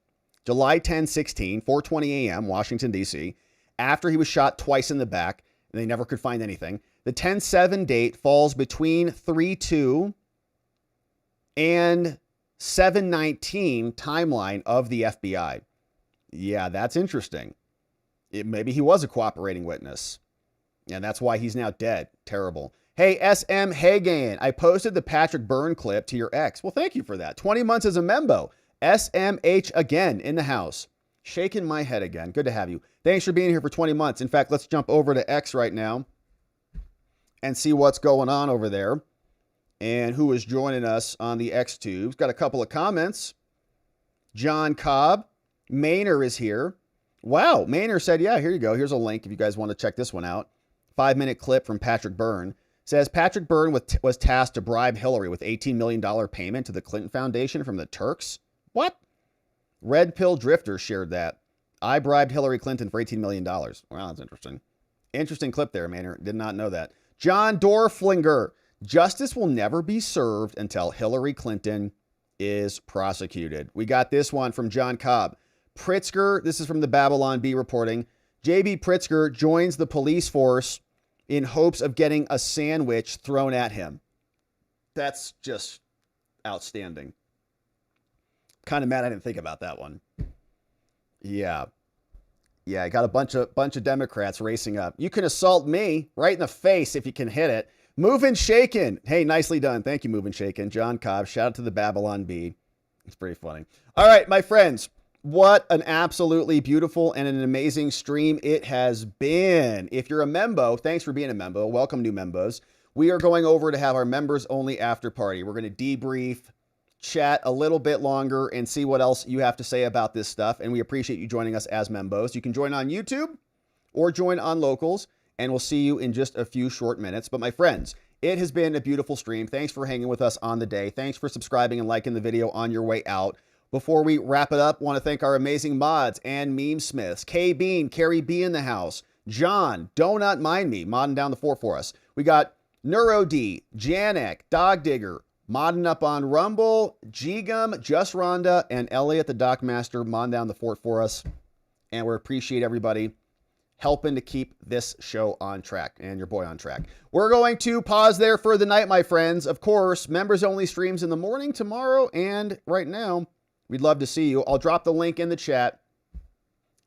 July 10/16, 4:20 a.m., Washington, D.C., after he was shot twice in the back and they never could find anything. The 10/7 date falls between 3/2 and 7/19 timeline of the FBI. Yeah, that's interesting. Maybe he was a cooperating witness. And that's why he's now dead. Terrible. Hey, SM Hagan, I posted the Patrick Byrne clip to your ex. Well, thank you for that. 20 months as a membo. SMH again in the house. Shaking my head again. Good to have you. Thanks for being here for 20 months. In fact, let's jump over to X right now and see what's going on over there and who is joining us on the X tubes. Got a couple of comments. John Cobb. Maynor is here. Wow. Maynor said, yeah, here you go. Here's a link if you guys want to check this one out. 5-minute clip from Patrick Byrne. Says Patrick Byrne was tasked to bribe Hillary with $18 million payment to the Clinton Foundation from the Turks. What? Red Pill Drifter shared that. I bribed Hillary Clinton for $18 million. Wow, that's interesting. Interesting clip there, Maynor. Did not know that. John Dorflinger. Justice will never be served until Hillary Clinton is prosecuted. We got this one from John Cobb. Pritzker, this is from the Babylon Bee reporting. J.B. Pritzker joins the police force in hopes of getting a sandwich thrown at him. That's just outstanding. Kind of mad I didn't think about that one. Yeah. Yeah, I got a bunch of Democrats racing up. You can assault me right in the face if you can hit it. Moving Shaken. Hey, nicely done. Thank you, Moving Shaken. John Cobb. Shout out to the Babylon Bee. It's pretty funny. All right, my friends. What an absolutely beautiful and an amazing stream it has been. If you're a membo, thanks for being a membo. Welcome, new membos. We are going over to have our members only after party. We're going to debrief, chat a little bit longer, and see what else you have to say about this stuff. And we appreciate you joining us as membos. You can join on YouTube or join on Locals, and we'll see you in just a few short minutes. But my friends, it has been a beautiful stream. Thanks for hanging with us on the day. Thanks for subscribing and liking the video on your way out. Before we wrap it up, want to thank our amazing mods and meme smiths. K Bean, Carrie B in the house. John, Donut Mind Me, modding down the fort for us. We got Neuro D, Janek, Dog Digger, modding up on Rumble, Gigum, Just Rhonda, and Elliot the Dockmaster modding down the fort for us. And we appreciate everybody helping to keep this show on track and your boy on track. We're going to pause there for the night, my friends. Of course, members only streams in the morning tomorrow and right now. We'd love to see you. I'll drop the link in the chat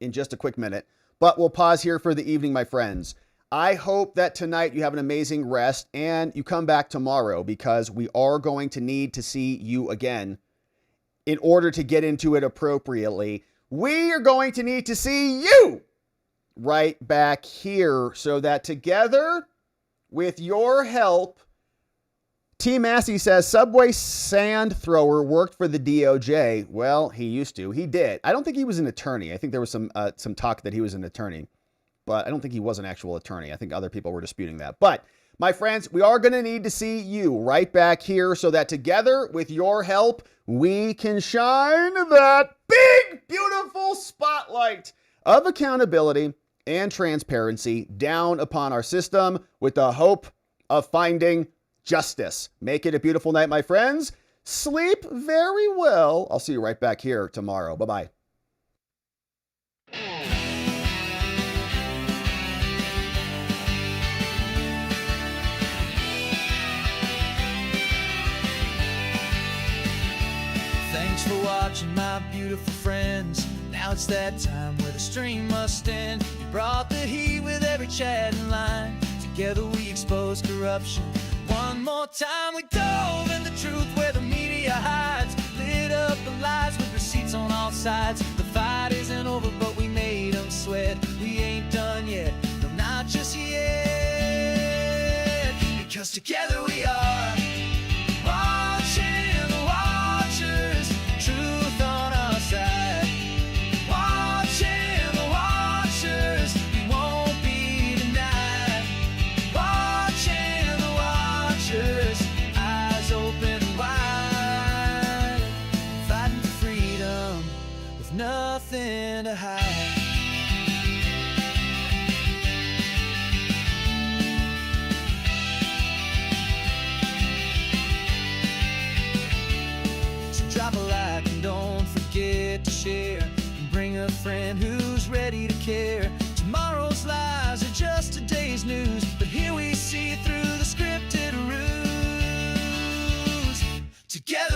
in just a quick minute, but we'll pause here for the evening, my friends. I hope that tonight you have an amazing rest and you come back tomorrow because we are going to need to see you again in order to get into it appropriately. We are going to need to see you right back here so that together with your help, T. Massey says, Subway sand thrower worked for the DOJ. Well, he used to. He did. I don't think he was an attorney. I think there was some talk that he was an attorney, but I don't think he was an actual attorney. I think other people were disputing that. But, my friends, we are going to need to see you right back here so that together, with your help, we can shine that big, beautiful spotlight of accountability and transparency down upon our system with the hope of finding justice. Make it a beautiful night, my friends. Sleep very well. I'll see you right back here tomorrow. Bye-bye. Thanks for watching, my beautiful friends. Now it's that time where the stream must end. You brought the heat with every chat and line. Together we expose corruption. One more time we dove in the truth where the media hides. Lit up the lies with receipts on all sides. sides. The fight isn't over, but we made them sweat. We ain't done yet, no, not just yet. Because together we are watching the watchers, truth on our side. Watching the watchers, we won't be denied. Watching the watchers, eyes open wide. Fighting for freedom with nothing to hide. Drop a like and don't forget to share. And bring a friend who's ready to care. Tomorrow's lies are just today's news, but here we see through the scripted rules. Together